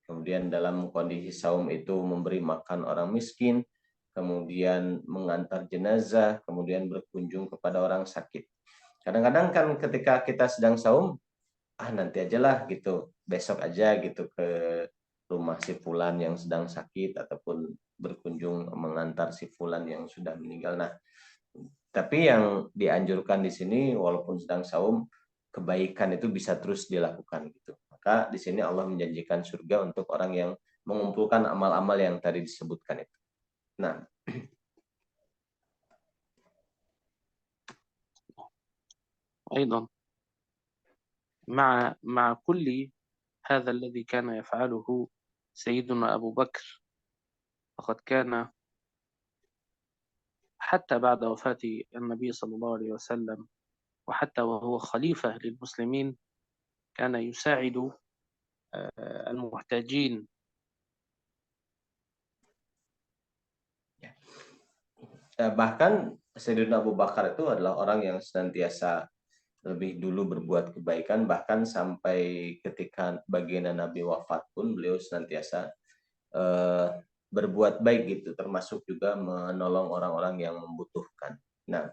kemudian dalam kondisi saum itu memberi makan orang miskin, kemudian mengantar jenazah, kemudian berkunjung kepada orang sakit. Kadang-kadang kan ketika kita sedang saum, nanti ajalah gitu, besok aja gitu ke rumah si fulan yang sedang sakit ataupun berkunjung mengantar si fulan yang sudah meninggal. Nah, tapi yang dianjurkan di sini walaupun sedang saum, kebaikan itu bisa terus dilakukan gitu. Maka di sini Allah menjanjikan surga untuk orang yang mengumpulkan amal-amal yang tadi disebutkan itu. Nah, أيضا مع كل هذا الذي كان يفعله سيدنا أبو بكر، فقد كان حتى بعد وفاة النبي صلى الله عليه وسلم وحتى وهو خليفة للمسلمين كان يساعد المحتاجين. bahkan Sayyidina Abu Bakar itu adalah orang yang senantiasa lebih dulu berbuat kebaikan, bahkan sampai ketika baginda Nabi wafat pun beliau senantiasa berbuat baik gitu, termasuk juga menolong orang-orang yang membutuhkan. Nah,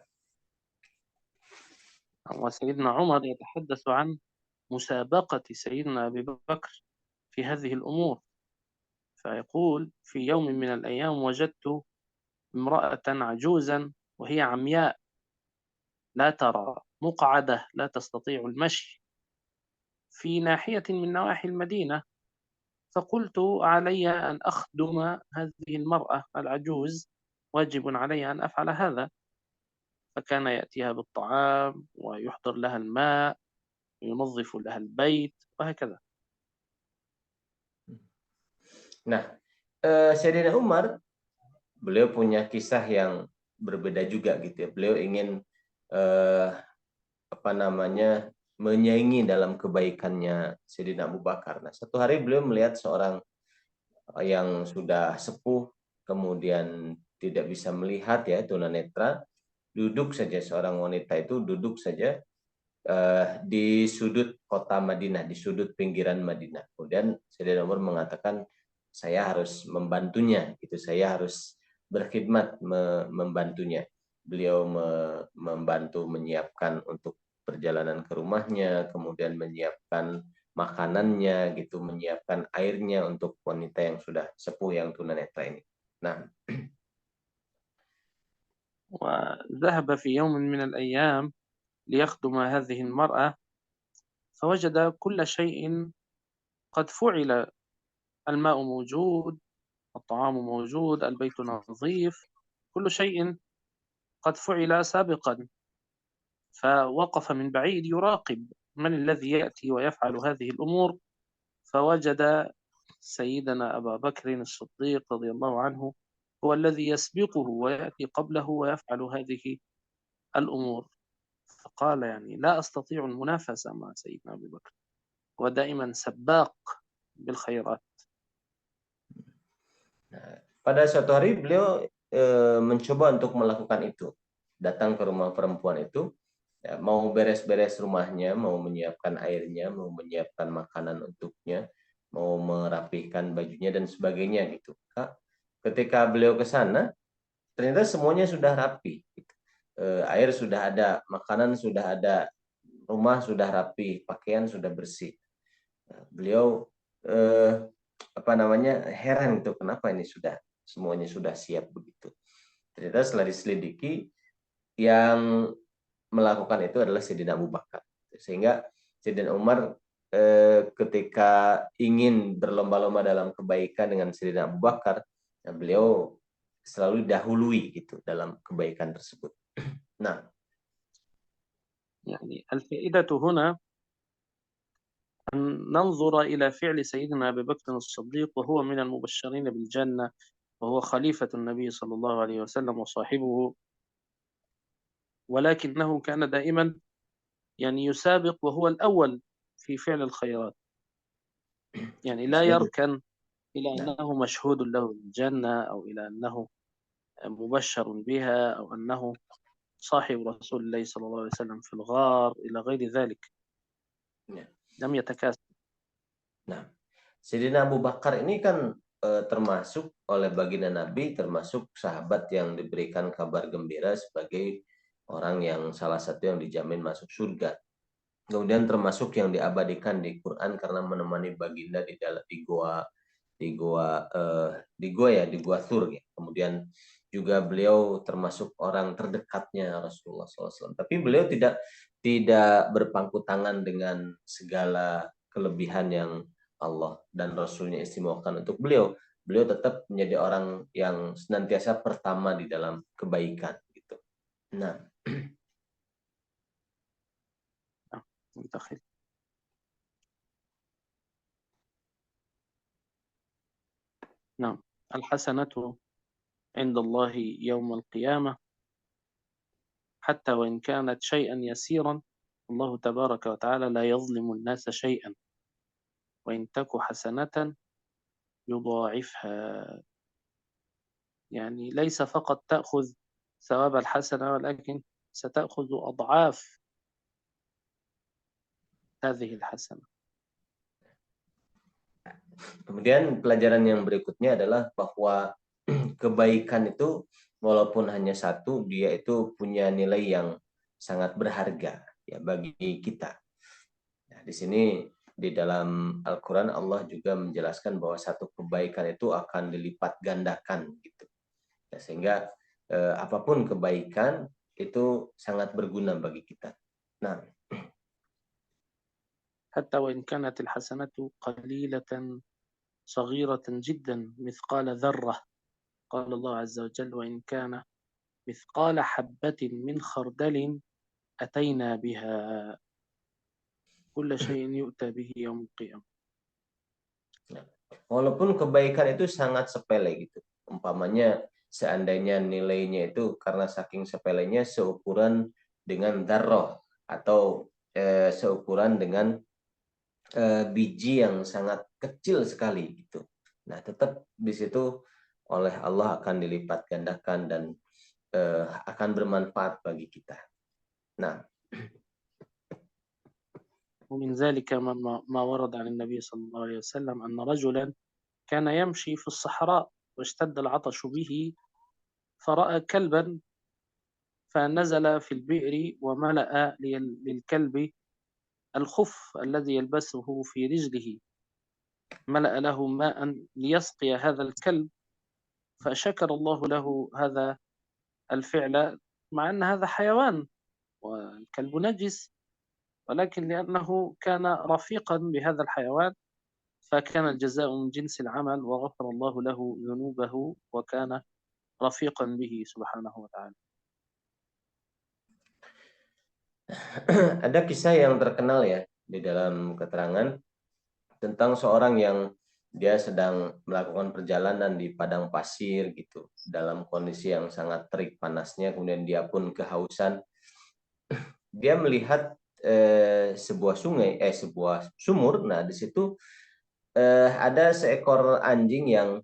وسيدنا عمر يتحدث عن مسابقة سيدنا أبي بكر في هذه الأمور، فيقول في يوم من الأيام وجدت امرأة عجوزا وهي عمياء لا ترى، مقعدة لا تستطيع المشي في ناحية من نواحي المدينة، فقلت علي أن أخدم هذه المرأة العجوز، واجب علي أن أفعل هذا. فكان يأتيها بالطعام ويحضر لها الماء وينظف لها البيت وهكذا. nah, Sayyidina Umar beliau punya kisah yang berbeda juga gitu ya. Beliau ingin menyaingi dalam kebaikannya Sayyidina Abu Bakar. Nah, satu hari beliau melihat seorang yang sudah sepuh, kemudian tidak bisa melihat ya, tunanetra, duduk saja, seorang wanita itu duduk saja di sudut kota Madinah, di sudut pinggiran Madinah. Kemudian Sayyidina Umar mengatakan, saya harus membantunya, gitu. Saya harus berkhidmat membantunya. Beliau membantu menyiapkan untuk perjalanan ke rumahnya, kemudian menyiapkan makanannya, gitu, menyiapkan airnya untuk wanita yang sudah sepuh yang tunanetra ini. Nah, وذهب في يوم من الأيام ليخدم هذه المرأة، فوجد كل شيء قد فعل، الماء موجود، الطعام موجود، البيت نظيف، كل شيء قد فعل سابقا. فوقف من بعيد يراقب من الذي يأتي ويفعل هذه الأمور، فوجد سيدنا أبا بكر الصديق رضي الله عنه هو الذي يسبقه ويأتي قبله ويفعل هذه الأمور. فقال يعني لا أستطيع المنافسة مع سيدنا أبي بكر، هو دائما سباق بالخيرات. pada suatu hari beliau mencoba untuk melakukan itu, datang ke rumah perempuan itu, ya, mau beres-beres rumahnya, mau menyiapkan airnya, mau menyiapkan makanan untuknya, mau merapihkan bajunya dan sebagainya gitu. Ketika beliau ke sana, ternyata semuanya sudah rapi. Gitu. Air sudah ada, makanan sudah ada, rumah sudah rapi, pakaian sudah bersih. Beliau heran gitu, kenapa ini semuanya sudah siap begitu. Ternyata setelah diselidiki, yang melakukan itu adalah Sayyidina Abu Bakar. Sehingga Sayyidina Umar ketika ingin berlomba-lomba dalam kebaikan dengan Sayyidina Abu Bakar, beliau selalu dahului gitu dalam kebaikan tersebut. Nah, يعني الفائدة هنا أن ننظر إلى فعل سيدنا أبي بكر الصديق وهو من المبشرين بالجنة، وهو خليفة النبي صلى الله عليه وسلم وصاحبه، ولكنه كان دائما يعني يسابق وهو الأول في فعل الخيرات، يعني لا يركن إلى أنه مشهود له بالجنة أو إلى أنه مبشر بها أو أنه صاحب رسول الله صلى الله عليه وسلم في الغار إلى غير ذلك، لم يتكاسل. Nah, Sayyidina Abu Bakar ini kan termasuk oleh baginda Nabi, termasuk sahabat yang diberikan kabar gembira sebagai orang yang salah satu yang dijamin masuk surga. Kemudian termasuk yang diabadikan di Quran karena menemani baginda di gua Thur ya. Kemudian juga beliau termasuk orang terdekatnya Rasulullah SAW. Tapi beliau tidak berpangku tangan dengan segala kelebihan yang Allah dan Rasulnya istimewakan untuk beliau. Beliau tetap menjadi orang yang senantiasa pertama di dalam kebaikan gitu. Nah, متخيل. نعم. الحسنة عند الله يوم القيامة حتى وإن كانت شيئا يسيرا الله تبارك وتعالى لا يظلم الناس شيئا وإن تك حسنة يضاعفها. يعني ليس فقط تأخذ ثواب الحسنة ولكن ستأخذ أضعاف هذه الحسنة. kemudian pelajaran yang berikutnya adalah bahwa kebaikan itu walaupun hanya satu, dia itu punya nilai yang sangat berharga ya bagi kita. Nah, di sini di dalam Al-Quran Allah juga menjelaskan bahwa satu kebaikan itu akan dilipat gandakan gitu. Ya, sehingga apapun kebaikan itu sangat berguna bagi kita. Nah, حتى وإن كانت الحسنة قليلة صغيرة جدا مثقال ذرة قال الله عز وجل وإن كان مثقال حبة من خردل أتينا بها كل شيء يؤتى به يوم القيامة. walaupun kebaikan itu sangat sepele gitu. Umpamanya seandainya nilainya itu karena saking sepelenya seukuran dengan darroh atau seukuran dengan biji yang sangat kecil sekali gitu. Nah, tetap di situ oleh Allah akan dilipat gandakan dan akan bermanfaat bagi kita. Nah, ومن ذلك ما ورد عن النبي صلى الله عليه وسلم أن رجلا كان يمشي في الصحراء واشتد العطش به فرأى كلبا فنزل في البئر وملأ للكلب الخف الذي يلبسه في رجله، ملأ له ماء ليسقي هذا الكلب، فشكر الله له هذا الفعل مع أن هذا حيوان والكلب نجس، ولكن لأنه كان رفيقا بهذا الحيوان فكان الجزاء من جنس العمل وغفر الله له ذنوبه وكان رفيقا به سبحانه وتعالى. ada kisah yang terkenal ya di dalam keterangan tentang seorang yang dia sedang melakukan perjalanan di padang pasir gitu dalam kondisi yang sangat terik panasnya, kemudian dia pun kehausan. Dia melihat sebuah sumur. Nah, di situ ada seekor anjing yang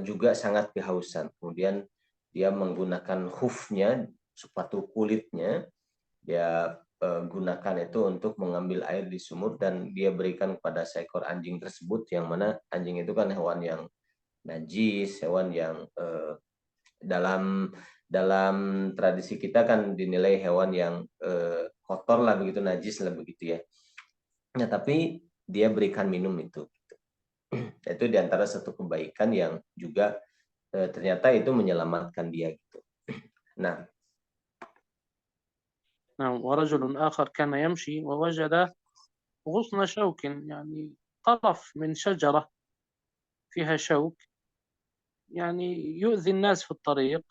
juga sangat kehausan. Kemudian dia menggunakan hoofnya, sepatu kulitnya, dia gunakan itu untuk mengambil air di sumur dan dia berikan kepada seekor anjing tersebut, yang mana anjing itu kan hewan yang najis, hewan yang dalam tradisi kita kan dinilai hewan yang kotor lah begitu, najis lah begitu ya. Nah, tapi dia berikan minum itu. Itu diantara satu kebaikan yang juga ternyata itu menyelamatkan dia gitu. Nah, ورجل آخر كان يمشي ووجد غصن شوك يعني طرف من شجرة فيها شوك يعني يؤذي الناس في الطريق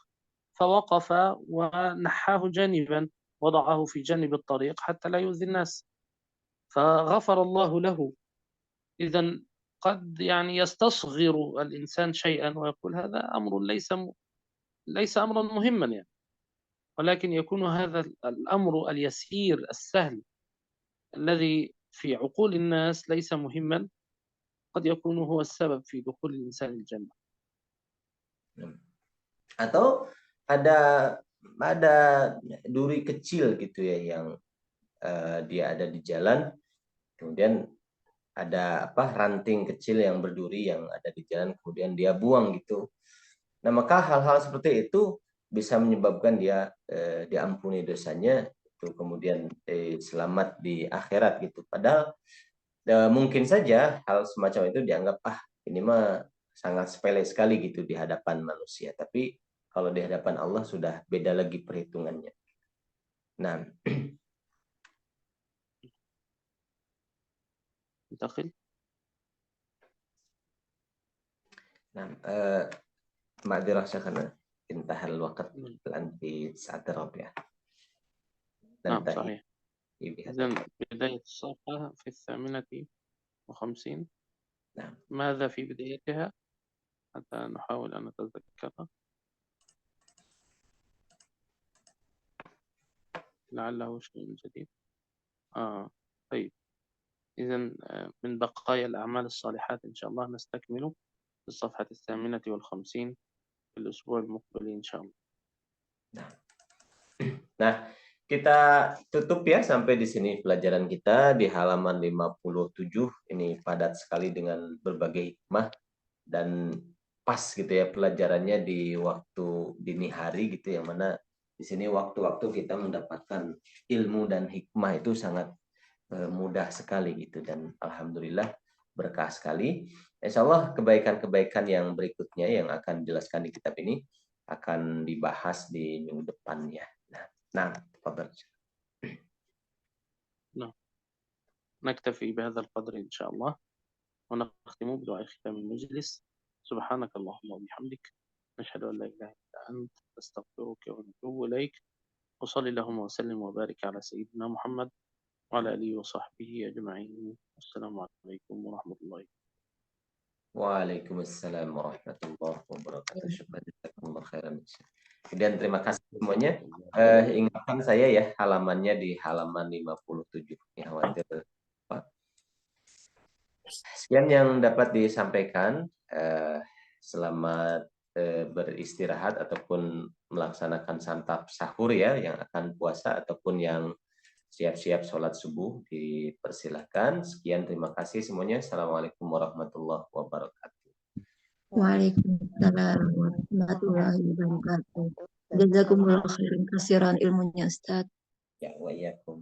فوقف ونحاه جانبا وضعه في جانب الطريق حتى لا يؤذي الناس فغفر الله له. إذا قد يعني يستصغر الإنسان شيئا ويقول هذا أمر ليس أمرا مهما يعني، ولكن يكون هذا الأمر اليسير السهل الذي في عقول الناس ليس مهما قد يكون هو السبب في دخول الإنسان الجنة. atau ada duri kecil gitu ya yang dia ada di jalan, kemudian ada ranting kecil yang berduri yang ada di jalan, kemudian dia buang gitu. Nah, maka hal-hal seperti itu bisa menyebabkan dia diampuni dosanya, itu kemudian selamat di akhirat gitu. Padahal mungkin saja hal semacam itu dianggap ini mah sangat sepele sekali gitu di hadapan manusia, tapi kalau di hadapan Allah sudah beda lagi perhitungannya. Nah, ننتقل. نعم معذرة شيخنا انتهى الوقت الآن في الساعة الرابعة. نعم ننتهي صحيح. بهذا إذن الحد. بداية الصفحة في 58. نعم. ماذا في بدايتها حتى نحاول أن نتذكرها لعله شيء جديد. طيب إذن من بقايا الأعمال الصالحات إن شاء الله نستكمل في الصفحة 58 في الأسبوع المقبل إن شاء الله. Nah, kita tutup ya sampai di sini pelajaran kita di halaman 57. Ini padat sekali dengan berbagai hikmah dan pas gitu ya pelajarannya di waktu dini hari gitu, yang mana di sini waktu-waktu kita mendapatkan ilmu dan hikmah itu sangat mudah sekali gitu, dan alhamdulillah berkah sekali. Insya Allah kebaikan-kebaikan yang berikutnya yang akan dijelaskan di kitab ini akan dibahas di minggu depannya. Nah, تفضل. نعم نكتفي بهذا القدر إن شاء الله ونختم بدعاء ختام المجلس. سبحانك اللهم وبحمدك نشهد أن لا إله إلا أنت نستغفرك ونتوب إليك وصلي اللهم وسلم وبارك على سيدنا محمد وعلى آله وصحبه أجمعين. السلام عليكم ورحمة الله. Waalaikumsalam warahmatullahi wabarakatuh. Syukran, jazakumullah khairan. Kemudian terima kasih semuanya. Ingatkan saya ya, halamannya di halaman 57. Ya, khawatir. Sekian yang dapat disampaikan. Selamat beristirahat ataupun melaksanakan santap sahur ya, yang akan puasa ataupun yang siap-siap sholat subuh dipersilahkan. Sekian, terima kasih semuanya. Assalamualaikum warahmatullahi wabarakatuh. Waalaikumsalam warahmatullahi wabarakatuh. Jazakumullah khairan kasiran ilmunya Ustaz. Ya, wa iyyakum.